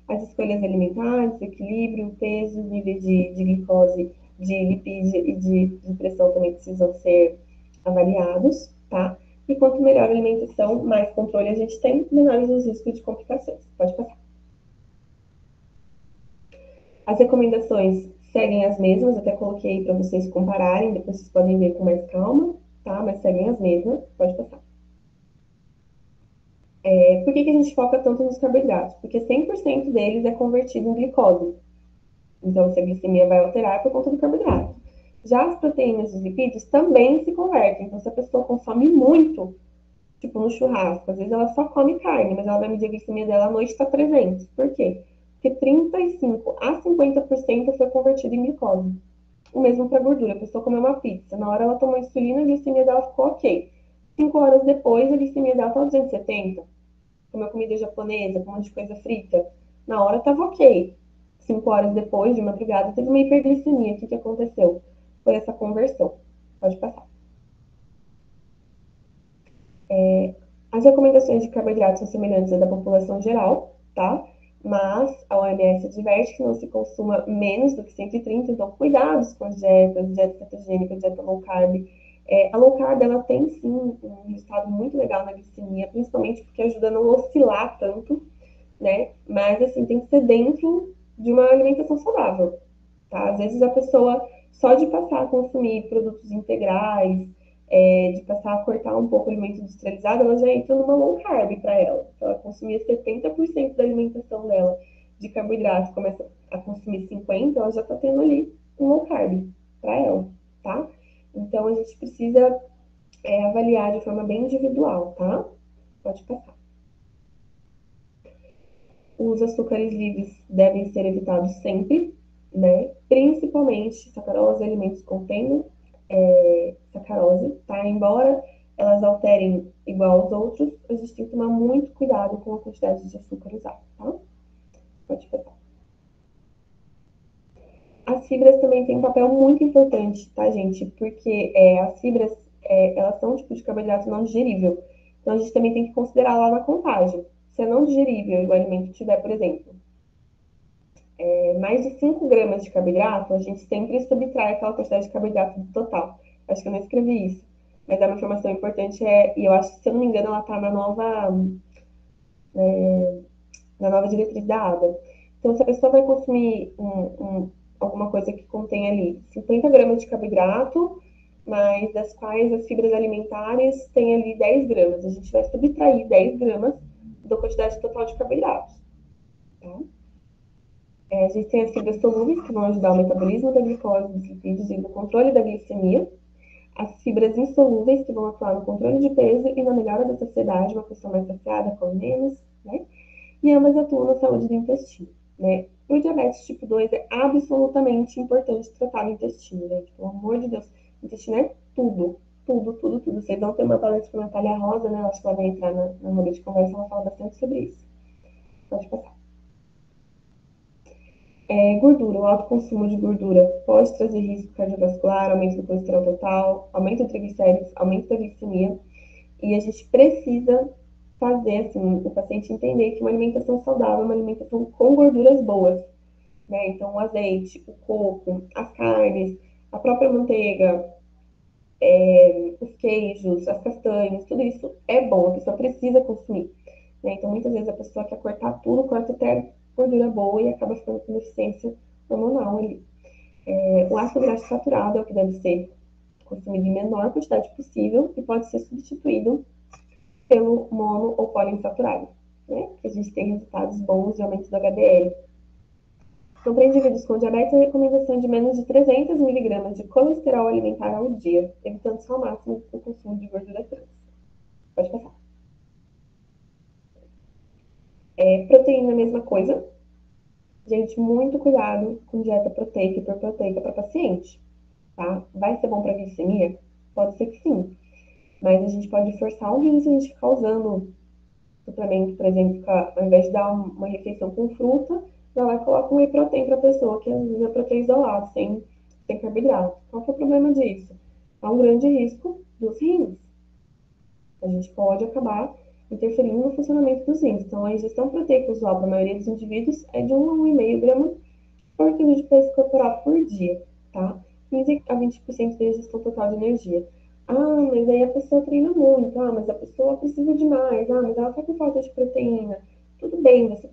S3: As escolhas alimentares, equilíbrio, peso, nível de glicose, de lipídio e de pressão também precisam ser avaliados, tá? E quanto melhor a alimentação, mais controle a gente tem, menores os riscos de complicações. Pode passar. As recomendações seguem as mesmas, até coloquei para vocês compararem, depois vocês podem ver com mais calma, tá? Mas seguem as mesmas, pode passar. Por que a gente foca tanto nos carboidratos? Porque 100% deles é convertido em glicose. Então, se a glicemia vai alterar, é por conta do carboidrato. Já as proteínas e os lipídios também se convertem. Então, se a pessoa consome muito, tipo no churrasco, às vezes ela só come carne, mas ela vai medir a glicemia dela à noite está 300. Por quê? Porque 35 a 50% foi convertido em glicose. O mesmo para gordura. A pessoa comeu uma pizza, na hora ela tomou insulina, a glicemia dela ficou ok. 5 horas depois, a glicemia dela estava 270. Comeu comida japonesa, com um monte de coisa frita. Na hora estava ok. 5 horas depois, de madrugada, teve uma hiperglicemia. O que aconteceu? Foi essa conversão. Pode passar. As recomendações de carboidratos são semelhantes às da população geral, tá? Mas a OMS adverte que não se consuma menos do que 130, então cuidados com as dietas, dieta cetogênica, dieta low carb. A low carb, ela tem sim um resultado muito legal na glicemia, principalmente porque ajuda a não oscilar tanto, né? Mas, assim, tem que ser dentro de uma alimentação saudável, tá? Às vezes a pessoa, só de passar a consumir produtos integrais, de passar a cortar um pouco o alimento industrializado, ela já entra numa low carb para ela. Se ela consumia 70% da alimentação dela de carboidrato, começa a consumir 50%, ela já está tendo ali um low carb para ela, tá? Então a gente precisa avaliar de forma bem individual, tá? Pode passar. Os açúcares livres devem ser evitados sempre, né? Principalmente sacarose, alimentos contendo sacarose, tá? Embora elas alterem igual aos outros, a gente tem que tomar muito cuidado com a quantidade de açúcar usado, tá? Pode passar. As fibras também têm um papel muito importante, tá, gente? Porque as fibras, elas são um tipo de carboidrato não digerível. Então, a gente também tem que considerar lá na contagem. Se é não digerível e o alimento tiver, por exemplo, mais de 5 gramas de carboidrato, a gente sempre subtrai aquela quantidade de carboidrato do total. Acho que eu não escrevi isso, mas é uma informação importante, e eu acho que, se eu não me engano, ela está na nova diretriz da ADA. Então, se a pessoa vai consumir alguma coisa que contém ali 50 gramas de carboidrato, mas das quais as fibras alimentares têm ali 10 gramas, a gente vai subtrair 10 gramas da quantidade total de carboidratos. Tá? A gente tem as fibras solúveis, que vão ajudar o metabolismo da glicose, dos lipídios e no controle da glicemia. As fibras insolúveis, que vão atuar no controle de peso e na melhora da saciedade, uma pessoa mais saciada come menos, né? E ambas atuam na saúde do intestino, né? O diabetes tipo 2 é absolutamente importante tratar o intestino, gente. Pelo amor de Deus, o intestino é tudo, tudo, tudo, tudo. Vocês vão ter uma palestra com a Natália Rosa, né? Eu acho que ela vai entrar na roda de conversa, ela fala bastante sobre isso. Pode passar. Gordura. O alto consumo de gordura pode trazer risco cardiovascular, aumento do colesterol total, aumento do triglicéridos, aumento da glicemia. E a gente precisa fazer, assim, o paciente entender que uma alimentação saudável é uma alimentação com gorduras boas, né? Então, o azeite, o coco, as carnes, a própria manteiga, os queijos, as castanhas, tudo isso é bom, a pessoa precisa consumir, né? Então, muitas vezes a pessoa quer cortar tudo, corta até gordura boa e acaba ficando com deficiência hormonal ali. O ácido graxo saturado é o que deve ser consumido em menor quantidade possível e pode ser substituído pelo mono ou poliinsaturado, né? Que a gente tem resultados bons de aumento do HDL. Então, para indivíduos com diabetes, a recomendação é de menos de 300 miligramas de colesterol alimentar ao dia, evitando ao máximo o consumo de gordura trans. Pode passar. Proteína, a mesma coisa. Gente, muito cuidado com dieta proteica e hiperproteica para paciente, tá? Vai ser bom para glicemia? Pode ser que sim. Mas a gente pode forçar o rim se a gente ficar usando suplemento, por exemplo, ao invés de dar uma refeição com fruta, já vai colocar um whey protein para a pessoa, que às vezes é proteína isolado, sem carboidrato. Qual que é o problema disso? Há um grande risco dos rins. A gente pode acabar interferindo no funcionamento dos rins. Então, a ingestão proteica usual para a maioria dos indivíduos é de 1 a 1,5 gramas por quilo de peso corporal por dia, tá? 15 a 20% da ingestão total de energia. Ah, mas aí a pessoa treina muito. Ah, mas a pessoa precisa de mais. Ah, mas ela tá com falta de proteína. Tudo bem, vocês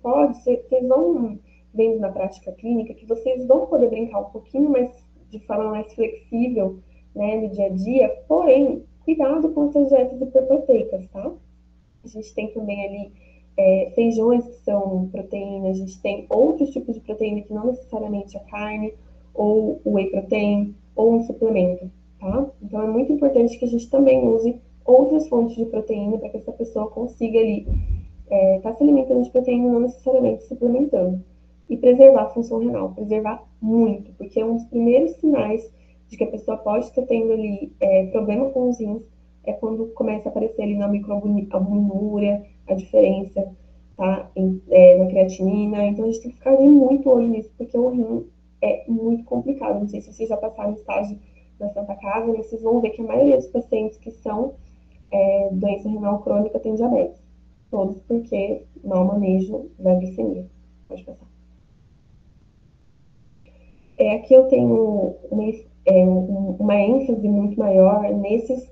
S3: vão vendo na prática clínica que vocês vão poder brincar um pouquinho mais, de forma mais flexível, né, no dia a dia. Porém, cuidado com essas dietas hiperproteicas, tá? A gente tem também ali feijões que são proteína, a gente tem outros tipos de proteína que não necessariamente a carne, ou o whey protein, ou um suplemento, tá? Então, é muito importante que a gente também use outras fontes de proteína para que essa pessoa consiga ali estar se alimentando de proteína, não necessariamente suplementando. E preservar a função renal, preservar muito, porque é um dos primeiros sinais de que a pessoa pode estar tendo ali problema com os rins, é quando começa a aparecer ali na microalbuminúria, a diferença, tá? Na creatinina. Então, a gente tem que ficar de muito olho nisso, porque o rim é muito complicado. Não sei se vocês já passaram no estágio da Santa Casa, mas vocês vão ver que a maioria dos pacientes que são doença renal crônica tem diabetes. Todos porque mau manejo da glicemia. Pode passar. Aqui eu tenho uma ênfase muito maior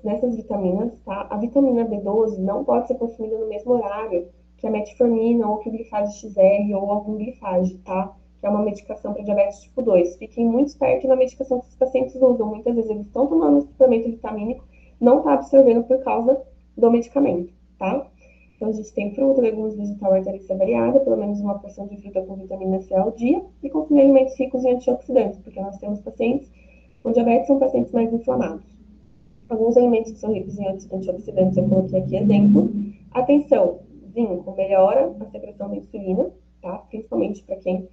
S3: nessas vitaminas, tá? A vitamina B12 não pode ser consumida no mesmo horário que a metformina ou que o glifage XL ou algum glifage, tá? Que é uma medicação para diabetes tipo 2. Fiquem muito espertos na medicação que os pacientes usam. Muitas vezes eles estão tomando um suplemento vitamínico, não está absorvendo por causa do medicamento, tá? Então, a gente tem fruta, legumes, vegetal, hortaliça variada, pelo menos uma porção de fruta com vitamina C ao dia, e consumir alimentos ricos em antioxidantes, porque nós temos pacientes com diabetes, são pacientes mais inflamados. Alguns alimentos que são ricos em antioxidantes, eu coloquei aqui exemplo. Atenção, zinco melhora a secreção da insulina, tá? Principalmente para quem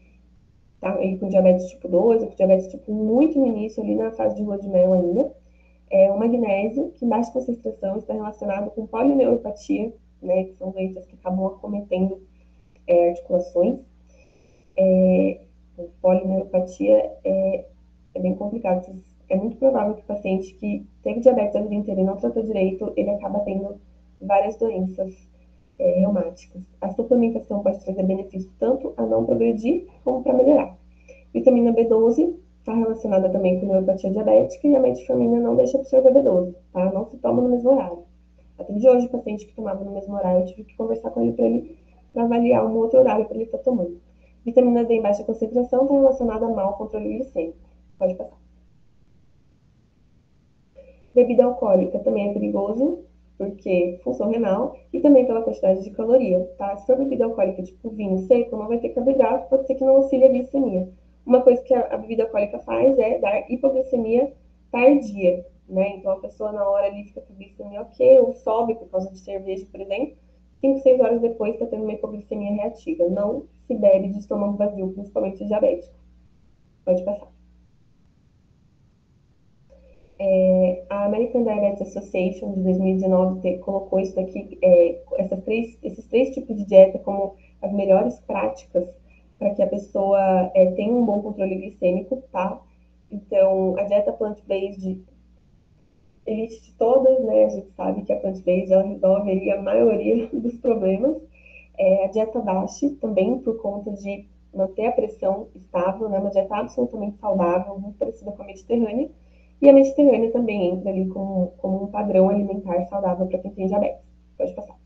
S3: tá aí com diabetes tipo 2, ou com diabetes tipo muito no início, ali na fase de lua de mel ainda. O magnésio, que em baixa concentração está relacionado com polineuropatia, né, que são doenças que acabam acometendo articulações. Polineuropatia é bem complicado. É muito provável que o paciente que teve diabetes a vida inteira e não tratou direito, ele acaba tendo várias doenças reumáticas. A suplementação pode trazer benefícios tanto a não progredir como para melhorar. Vitamina B12 está relacionada também com neuropatia diabética e a metformina não deixa absorver B12, tá? Não se toma no mesmo horário. Até de hoje, o paciente que tomava no mesmo horário, eu tive que conversar com ele para avaliar um outro horário para ele estar tomando. Vitamina D em baixa concentração está relacionada a mau controle glicêmico. Pode passar. Bebida alcoólica também é perigoso, porque função renal e também pela quantidade de caloria, tá? Se for bebida alcoólica tipo vinho seco, não vai ter carboidrato, pode ser que não auxilie a glicemia. Uma coisa que a bebida alcoólica faz é dar hipoglicemia tardia, né? Então a pessoa na hora ali fica com glicemia ok, ou sobe por causa de cerveja, por exemplo, 5, 6 horas depois está tendo uma hipoglicemia reativa. Não se bebe de estômago vazio, principalmente diabético. Pode passar. A American Diabetes Association de 2019 colocou isso daqui, esses três tipos de dieta como as melhores práticas para que a pessoa tenha um bom controle glicêmico, tá? Então, a dieta plant-based, elite de todas, né? A gente sabe que a plant-based ela resolve ali a maioria dos problemas. A dieta DASH também por conta de manter a pressão estável, né? Uma dieta absolutamente saudável, muito parecida com a mediterrânea. E a mediterrânea também entra ali como um padrão alimentar saudável para quem tem diabetes. Pode passar.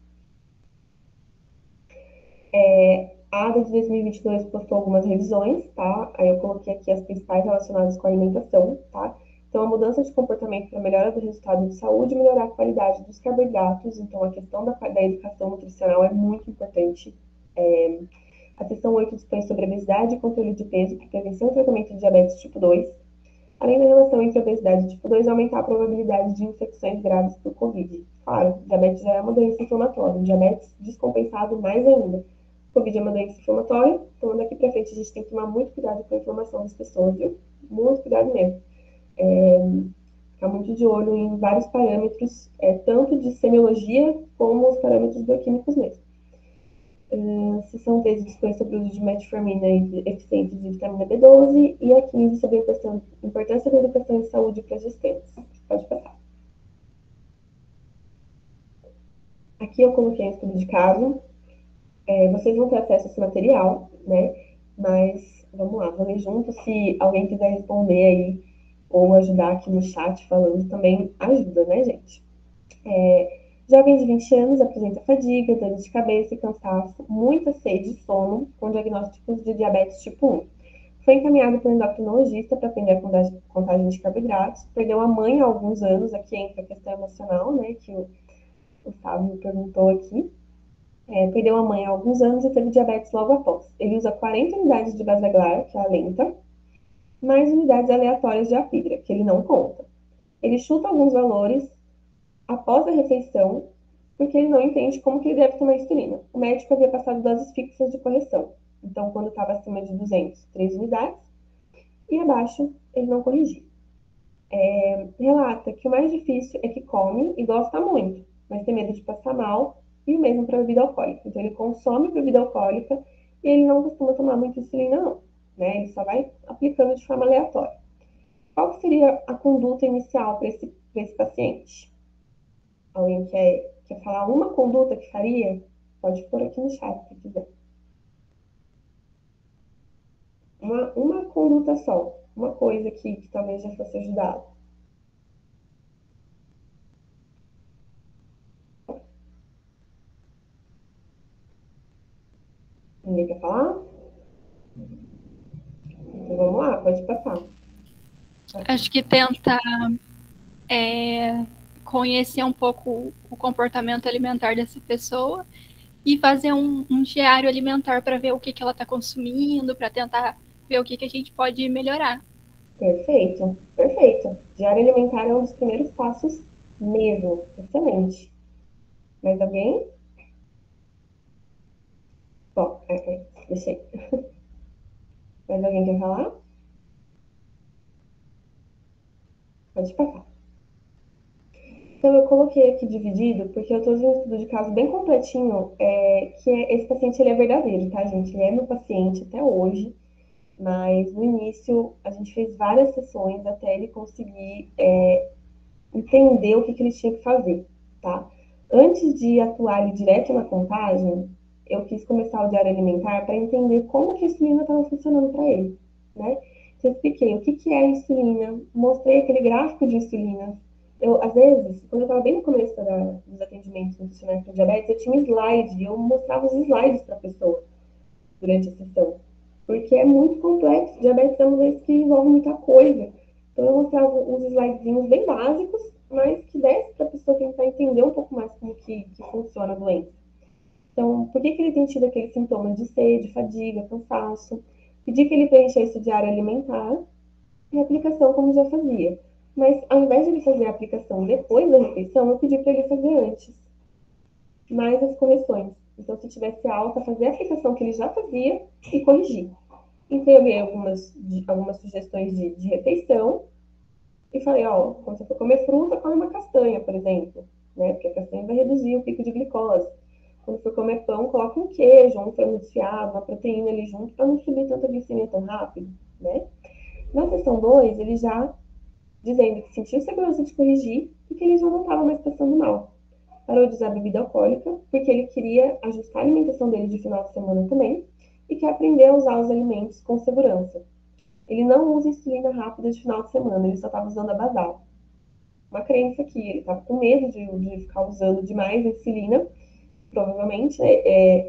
S3: A ADA de 2022 postou algumas revisões, tá? Aí eu coloquei aqui as principais relacionadas com a alimentação, tá? Então, a mudança de comportamento para melhora do resultado de saúde e melhorar a qualidade dos carboidratos. Então, a questão da educação nutricional é muito importante. A seção 8 dispõe sobre obesidade e controle de peso para prevenção e tratamento de diabetes tipo 2. Além da relação entre obesidade tipo 2 e aumentar a probabilidade de infecções graves por Covid. Claro, diabetes já é uma doença inflamatória, diabetes descompensado mais ainda. Covid é uma doença inflamatória, então daqui para frente a gente tem que tomar muito cuidado com a inflamação das pessoas, viu? Muito cuidado mesmo. Ficar muito de olho em vários parâmetros, tanto de semiologia como os parâmetros bioquímicos mesmo. Seção 13 dispõe sobre o uso de metformina e eficientes de vitamina B12 e a 15 sobre a importância da educação em saúde para gestantes. Pode passar. Aqui eu coloquei um estudo de caso. Vocês vão ter acesso a esse material, né? Mas vamos lá, vou ler junto. Se alguém quiser responder aí ou ajudar aqui no chat falando também ajuda, né, gente? Jovem de 20 anos apresenta fadiga, dor de cabeça e cansaço, muita sede e sono, com diagnósticos de diabetes tipo 1. Foi encaminhado por um endocrinologista para aprender a contagem de carboidratos, perdeu a mãe há alguns anos, aqui entra a questão emocional, né, que o Fábio perguntou aqui. Perdeu a mãe há alguns anos e teve diabetes logo após. Ele usa 40 unidades de Basaglar, que é a lenta, mais unidades aleatórias de Apidra, que ele não conta. Ele chuta alguns valores após a refeição, porque ele não entende como que ele deve tomar insulina. O médico havia passado doses fixas de correção. Então, quando estava acima de 200, 3 unidades, e abaixo, ele não corrigia. Relata que o mais difícil é que come e gosta muito, mas tem medo de passar mal, e o mesmo para bebida alcoólica. Então, ele consome bebida alcoólica e ele não costuma tomar muita insulina, não. Né? Ele só vai aplicando de forma aleatória. Qual seria a conduta inicial para esse paciente? Alguém quer falar uma conduta que faria? Pode pôr aqui no chat, se quiser. Uma conduta só. Uma coisa que talvez já fosse ajudado. Ninguém quer falar? Então vamos lá, pode passar.
S2: Acho que tentar conhecer um pouco o comportamento alimentar dessa pessoa e fazer um diário alimentar para ver o que ela está consumindo, para tentar ver o que a gente pode melhorar.
S3: Perfeito, perfeito. Diário alimentar é um dos primeiros passos mesmo. Excelente. Mais alguém? Bom, deixei. Mais alguém quer falar? Pode passar. Então, eu coloquei aqui dividido, porque eu estou fazendo um estudo de caso bem completinho, esse paciente ele é verdadeiro, tá, gente? Ele é meu paciente até hoje, mas no início a gente fez várias sessões até ele conseguir entender o que ele tinha que fazer, tá? Antes de atuar ali direto na contagem, eu quis começar o diário alimentar para entender como que a insulina estava funcionando para ele, né? Então, eu expliquei o que é a insulina, mostrei aquele gráfico de insulina. Eu, às vezes, quando eu estava bem no começo dos atendimentos nutricionais para diabetes, eu tinha um slide, eu mostrava os slides para a pessoa durante a sessão, porque é muito complexo. Diabetes é uma doença que envolve muita coisa. Então, eu mostrava uns slidezinhos bem básicos, mas que desse para a pessoa tentar entender um pouco mais como que funciona a doença. Então, por que ele tem tido aqueles sintomas de sede, fadiga, cansaço? Pedi que ele preenchesse o diário alimentar e a aplicação como já fazia. Mas, ao invés de ele fazer a aplicação depois da refeição, eu pedi para ele fazer antes, mais as correções. Então, se tivesse alta, fazer a aplicação que ele já fazia e corrigir. Entreguei algumas sugestões de refeição e falei, ó, quando você for comer fruta, come uma castanha, por exemplo, né? Porque a castanha vai reduzir o pico de glicose. Quando for comer pão, coloca um queijo, um frango desfiado, uma proteína ali junto, para não subir tanta glicemia tão rápido, né? Na sessão 2, ele já dizendo que sentiu segurança de corrigir e que ele já não estava mais passando mal. Parou de usar bebida alcoólica, porque ele queria ajustar a alimentação dele de final de semana também, e quer aprender a usar os alimentos com segurança. Ele não usa insulina rápida de final de semana, ele só estava usando a basal. Uma crença que ele estava com medo de ficar usando demais a insulina, provavelmente, né?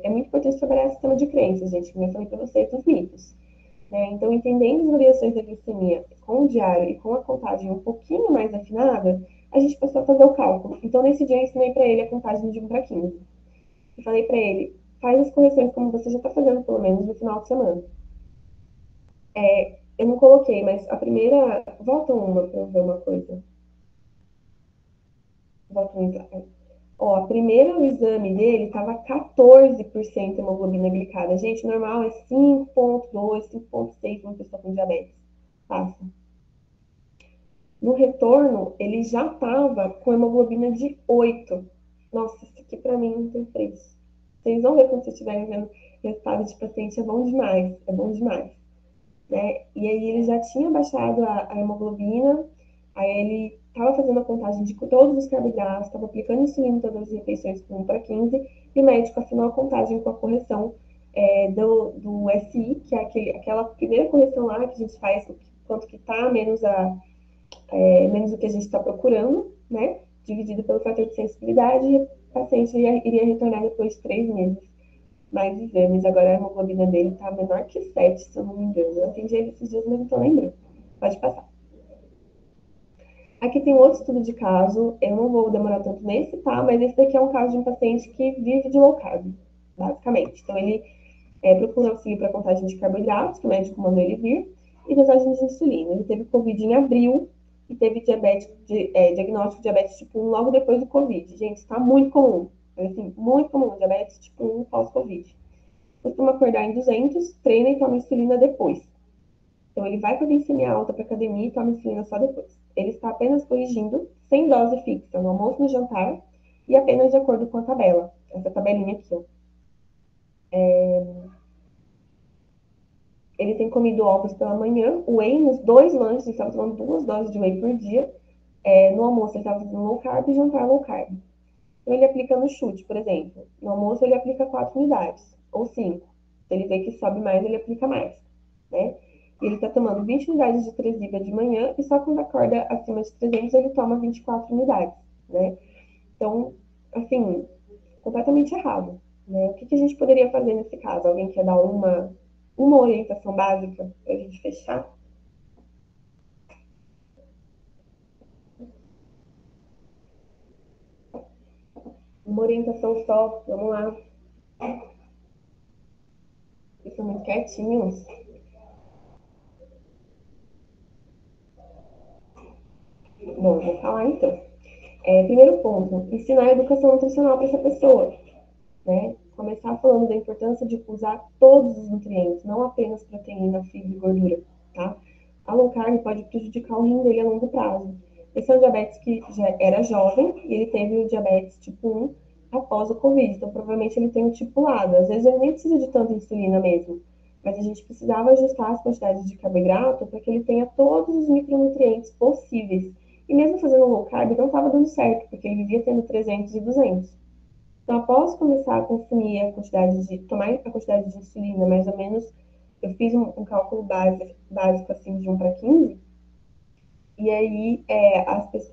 S3: É muito importante trabalhar o sistema de crenças, gente, como eu falei para vocês, dos mitos. Né? Então, entendendo as variações da glicemia com o diário e com a contagem um pouquinho mais afinada, a gente passou a fazer o cálculo. Então, nesse dia, eu ensinei para ele a contagem de 1 para 15. E falei para ele, faz as correções como você já está fazendo, pelo menos, no final de semana. Eu não coloquei, mas a primeira... Volta uma para eu ver uma coisa. Volta uma. Ó, a primeiro exame dele estava 14% hemoglobina glicada. Gente, normal é 5,2, 5,6 uma pessoa com diabetes. Passa. No retorno, ele já estava com hemoglobina de 8. Nossa, isso aqui para mim não tem preço. Vocês vão ver quando vocês estiverem vendo resultado de paciente, é bom demais, é bom demais. Né? E aí ele já tinha baixado a hemoglobina, aí ele estava fazendo a contagem de todos os carboidratos, estava aplicando insulina em todas as refeições com 1 para 15, e o médico assinou a contagem com a correção do SI, que é aquela primeira correção lá que a gente faz, quanto que está, menos o que a gente está procurando, né? Dividido pelo fator de sensibilidade, e o paciente iria retornar depois de 3 meses. Mais exames. Agora a hemoglobina dele está menor que 7, se eu não me engano. Eu atendi ele esses dias, mas não estou lembrando. Pode passar. Aqui tem outro estudo de caso. Eu não vou demorar tanto nesse, tá? Mas esse daqui é um caso de um paciente que vive de low carb, basicamente. Então, ele procura auxílio para contagem de carboidratos, que o médico mandou ele vir, e dosagem de insulina. Ele teve Covid em abril e teve diagnóstico de diabetes tipo 1 logo depois do Covid. Gente, está muito comum. Assim, muito comum, diabetes tipo 1 pós-Covid. Costuma acordar em 200, treina e toma insulina depois. Então, ele vai com a glicemia alta para academia e toma insulina só depois. Ele está apenas corrigindo, sem dose fixa, no almoço e no jantar, e apenas de acordo com a tabela. Essa tabelinha aqui, ó. Ele tem comido ovos pela manhã, whey nos 2 lanches, ele estava tomando 2 doses de whey por dia. No almoço ele estava fazendo low carb e jantar low carb. Então, ele aplica no chute, por exemplo. No almoço, ele aplica 4 unidades, ou 5. Se ele vê que sobe mais, ele aplica mais, né? E ele está tomando 20 unidades de Tresiba de manhã e só quando acorda acima de 300 ele toma 24 unidades, né? Então, assim, completamente errado, né? O que a gente poderia fazer nesse caso? Alguém quer dar uma orientação básica para a gente fechar? Uma orientação só, vamos lá. Vocês são muito quietinhos. Bom, vou falar então. Primeiro ponto, ensinar a educação nutricional para essa pessoa, né? Começar falando da importância de usar todos os nutrientes, não apenas proteína, fibra e gordura, tá? A low carb pode prejudicar o rim dele a longo prazo. Esse é um diabetes que já era jovem e ele teve o diabetes tipo 1 após o Covid, então provavelmente ele tem o tipo lado. Às vezes ele nem precisa de tanta insulina mesmo, mas a gente precisava ajustar as quantidades de carboidrato para que ele tenha todos os micronutrientes possíveis. E mesmo fazendo low carb não estava dando certo, porque ele vivia tendo 300 e 200. Então, após começar a consumir tomar a quantidade de insulina, mais ou menos, eu fiz um cálculo básico assim, de 1 para 15, e aí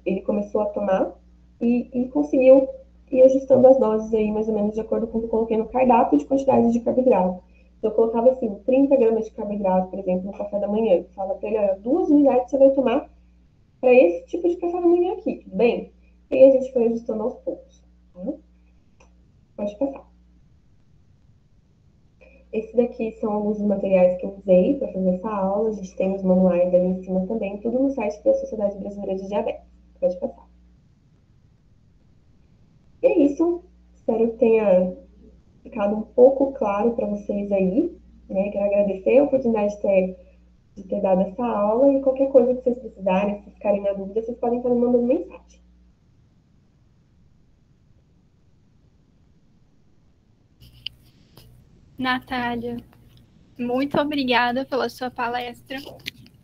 S3: ele começou a tomar e conseguiu ir ajustando as doses aí, mais ou menos, de acordo com o que eu coloquei no cardápio de quantidade de carboidrato. Então, eu colocava assim, 30 gramas de carboidrato, por exemplo, no café da manhã. Eu falava para ele, olha, 2 unidades você vai tomar para esse tipo de café da manhã aqui, tudo bem? E aí a gente foi ajustando aos poucos, tá? Pode passar. Esse daqui são alguns dos materiais que eu usei para fazer essa aula. A gente tem os manuais ali em cima também, tudo no site da Sociedade Brasileira de Diabetes. Pode passar. E é isso. Espero que tenha ficado um pouco claro para vocês aí, né? Quero agradecer a oportunidade de ter dado essa aula e qualquer coisa que vocês precisarem, se ficarem na dúvida, vocês podem estar me mandando mensagem.
S2: Natália, muito obrigada pela sua palestra.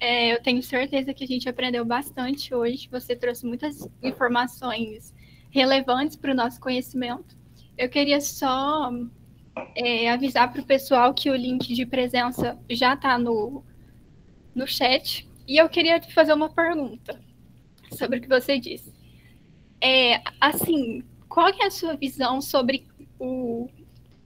S2: Eu tenho certeza que a gente aprendeu bastante hoje. Você trouxe muitas informações relevantes para o nosso conhecimento. Eu queria só avisar para o pessoal que o link de presença já está no chat. E eu queria te fazer uma pergunta sobre o que você disse. Assim, qual que é a sua visão sobre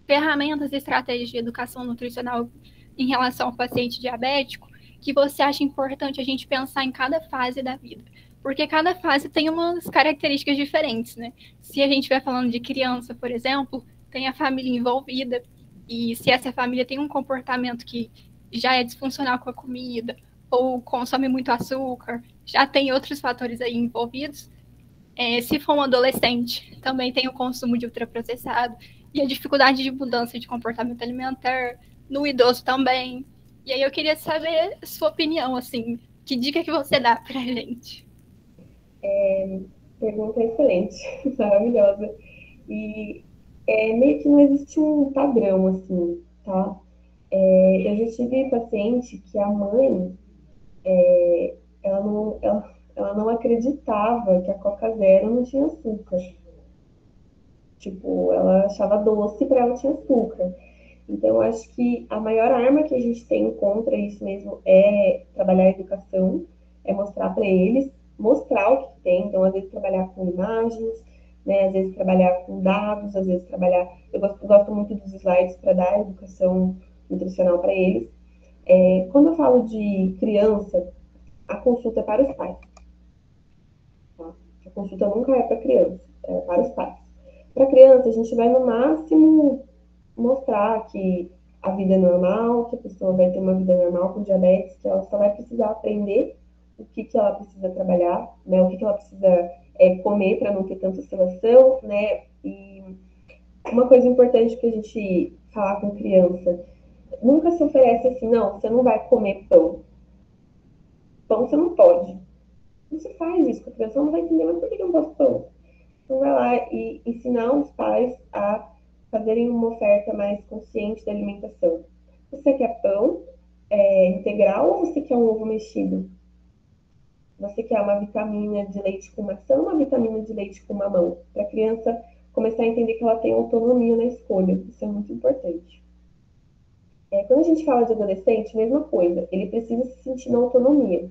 S2: ferramentas e estratégias de educação nutricional em relação ao paciente diabético que você acha importante a gente pensar em cada fase da vida? Porque cada fase tem umas características diferentes, né? Se a gente estiver falando de criança, por exemplo, tem a família envolvida, e se essa família tem um comportamento que já é disfuncional com a comida, ou consome muito açúcar, já tem outros fatores aí envolvidos. Se for um adolescente, também tem o consumo de ultraprocessado e a dificuldade de mudança de comportamento alimentar, no idoso também. E aí eu queria saber a sua opinião, assim, que dica que você dá pra gente?
S3: Pergunta excelente, maravilhosa. E meio que não existe um padrão, assim, tá? Eu já tive paciente que a mãe, ela não acreditava que a Coca Zero não tinha açúcar. Tipo, ela achava doce e para ela tinha açúcar. Então, eu acho que a maior arma que a gente tem contra isso mesmo é trabalhar a educação, é mostrar para eles, mostrar o que tem. Então, às vezes, trabalhar com imagens, né? Às vezes, trabalhar com dados, às vezes, trabalhar. Eu gosto muito dos slides para dar educação nutricional para eles. Quando eu falo de criança, a consulta é para os pais. Tá? A consulta nunca é para criança, é para os pais. Para criança, a gente vai no máximo mostrar que a vida é normal, que a pessoa vai ter uma vida normal com diabetes, que ela só vai precisar aprender o que ela precisa trabalhar, né? O que ela precisa comer para não ter tanta oscilação, né? E uma coisa importante para a gente falar com criança, nunca se oferece assim, não, você não vai comer pão. Pão você não pode. Não se faz isso, a criança não vai entender, mas por que eu não posso pão? Então vai lá e ensinar os pais a fazerem uma oferta mais consciente da alimentação. Você quer pão integral ou você quer um ovo mexido? Você quer uma vitamina de leite com maçã ou uma vitamina de leite com mamão? Para a criança começar a entender que ela tem autonomia na escolha. Isso é muito importante. Quando a gente fala de adolescente, mesma coisa, ele precisa se sentir na autonomia,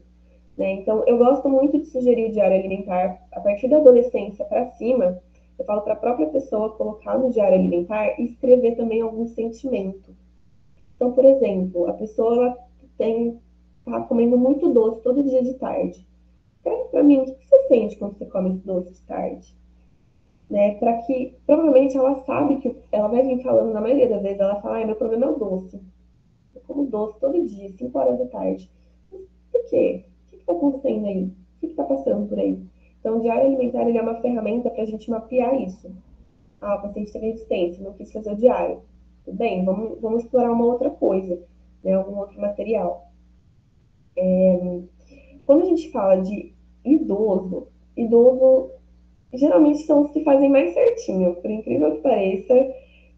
S3: né? Então, eu gosto muito de sugerir o diário alimentar a partir da adolescência para cima. Eu falo para a própria pessoa colocar no diário alimentar e escrever também algum sentimento. Então, por exemplo, a pessoa tá comendo muito doce todo dia de tarde. Escreve para mim o que você sente quando você come esse doce de tarde, né? Para que provavelmente ela sabe que ela vai vir falando na maioria das vezes, ela fala, meu problema é o doce. Eu como doce todo dia, 5 horas da tarde. Mas por quê? O que está acontecendo aí? O que está passando por aí? Então, o diário alimentar ele é uma ferramenta para a gente mapear isso. Ah, o paciente teve resistência, não quis fazer o diário. Tudo bem, vamos explorar uma outra coisa, né? Algum outro material. Quando a gente fala de idoso geralmente são os que fazem mais certinho, por incrível que pareça,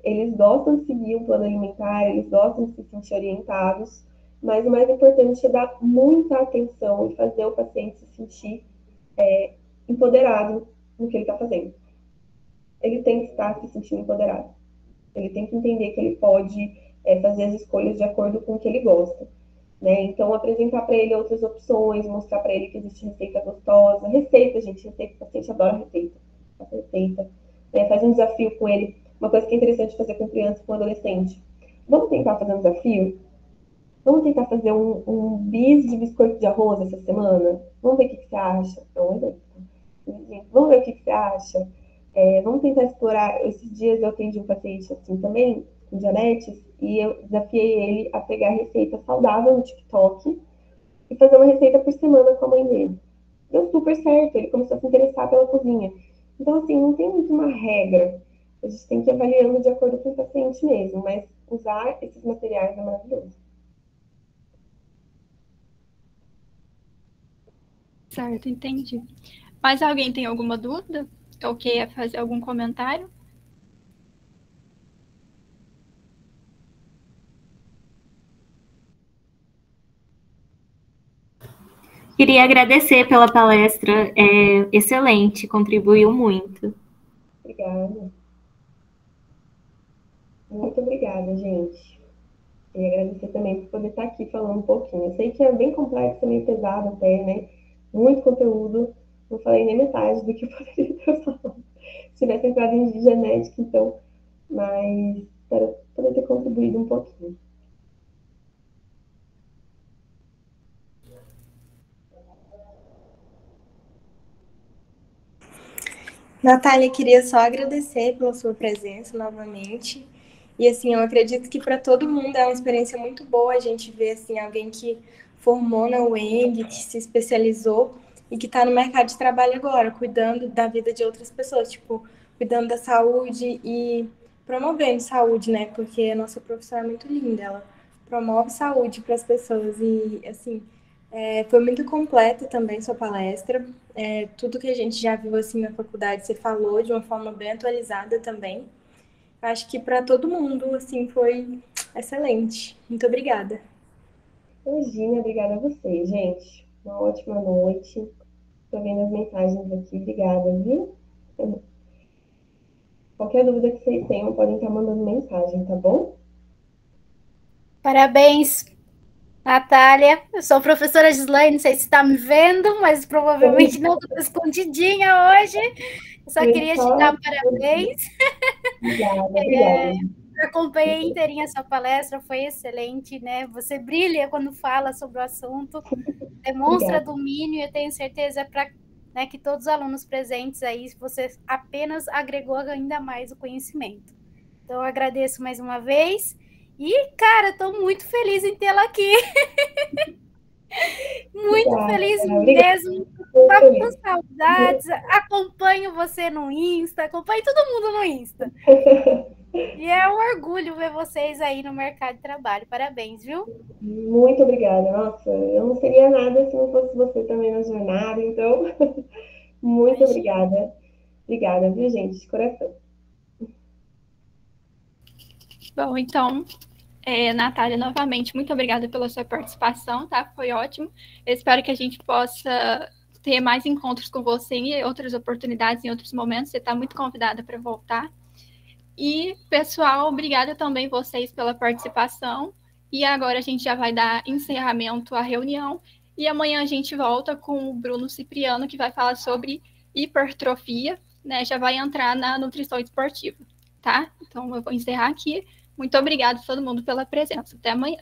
S3: eles gostam de seguir o plano alimentar, eles gostam de se sentir orientados, mas o mais importante é dar muita atenção e fazer o paciente se sentir empoderado no que ele está fazendo. Ele tem que estar se sentindo empoderado. Ele tem que entender que ele pode fazer as escolhas de acordo com o que ele gosta. Né? Então, apresentar para ele outras opções, mostrar para ele que existe receita gostosa. Receita, gente, receita, o paciente adora receita. Receita. Faz um desafio com ele. Uma coisa que é interessante fazer com criança e com adolescente. Vamos tentar fazer um desafio? Vamos tentar fazer um bis de biscoito de arroz essa semana? Vamos ver o que você acha? Vamos ver o que você acha? Vamos tentar explorar. Esses dias eu atendi um paciente assim também, com diabetes, e eu desafiei ele a pegar receita saudável no TikTok e fazer uma receita por semana com a mãe dele. Deu super certo, ele começou a se interessar pela cozinha. Então, assim, não tem muito uma regra. A gente tem que ir avaliando de acordo com o paciente mesmo, mas usar esses materiais é maravilhoso.
S2: Certo, entendi. Mas alguém tem alguma dúvida? Ou quer fazer algum comentário?
S5: Queria agradecer pela palestra, excelente, contribuiu muito.
S3: Obrigada. Muito obrigada, gente. E agradecer também por poder estar aqui falando um pouquinho. Eu sei que é bem complexo, meio pesado até, né? Muito conteúdo. Não falei nem metade do que eu poderia ter falado. Se tivesse entrado em genética, então. Mas espero poder ter contribuído um pouquinho.
S1: Natália, queria só agradecer pela sua presença novamente. E assim, eu acredito que para todo mundo é uma experiência muito boa a gente ver assim alguém que formou na UENG, que se especializou e que está no mercado de trabalho agora, cuidando da vida de outras pessoas, tipo, cuidando da saúde e promovendo saúde, né? Porque a nossa profissão é muito linda, ela promove saúde para as pessoas e assim, foi muito completa também sua palestra. Tudo que a gente já viu assim na faculdade, você falou de uma forma bem atualizada também. Acho que para todo mundo assim foi excelente. Muito obrigada.
S3: Imagina, obrigada a você, gente. Uma ótima noite. Estou vendo as mensagens aqui. Obrigada, viu? Qualquer dúvida que vocês tenham, podem estar mandando mensagem, tá bom?
S6: Parabéns, Natália. Eu sou a professora Gislaine, não sei se está me vendo, mas provavelmente não, estou escondidinha hoje. Eu só queria te dar parabéns.
S3: Obrigada.
S6: Acompanhei inteirinha a sua palestra, foi excelente, né? Você brilha quando fala sobre o assunto, demonstra domínio, e eu tenho certeza que todos os alunos presentes aí, você apenas agregou ainda mais o conhecimento. Então, eu agradeço mais uma vez. E, cara, estou muito feliz em tê-la aqui. Muito feliz mesmo. Estou com saudades. Acompanho você no Insta, acompanho todo mundo no Insta. E é um orgulho ver vocês aí no mercado de trabalho. Parabéns, viu?
S3: Muito obrigada. Nossa, eu não seria nada se não fosse você também na jornada. Então, muito obrigada. Obrigada, viu, gente? De coração.
S2: Bom, então, Natália, novamente, muito obrigada pela sua participação, tá? Foi ótimo. Eu espero que a gente possa ter mais encontros com você em outras oportunidades, em outros momentos. Você está muito convidada para voltar. E, pessoal, obrigada também vocês pela participação. E agora a gente já vai dar encerramento à reunião. E amanhã a gente volta com o Bruno Cipriano, que vai falar sobre hipertrofia, né? Já vai entrar na nutrição esportiva, tá? Então, eu vou encerrar aqui. Muito obrigada a todo mundo pela presença. Até amanhã.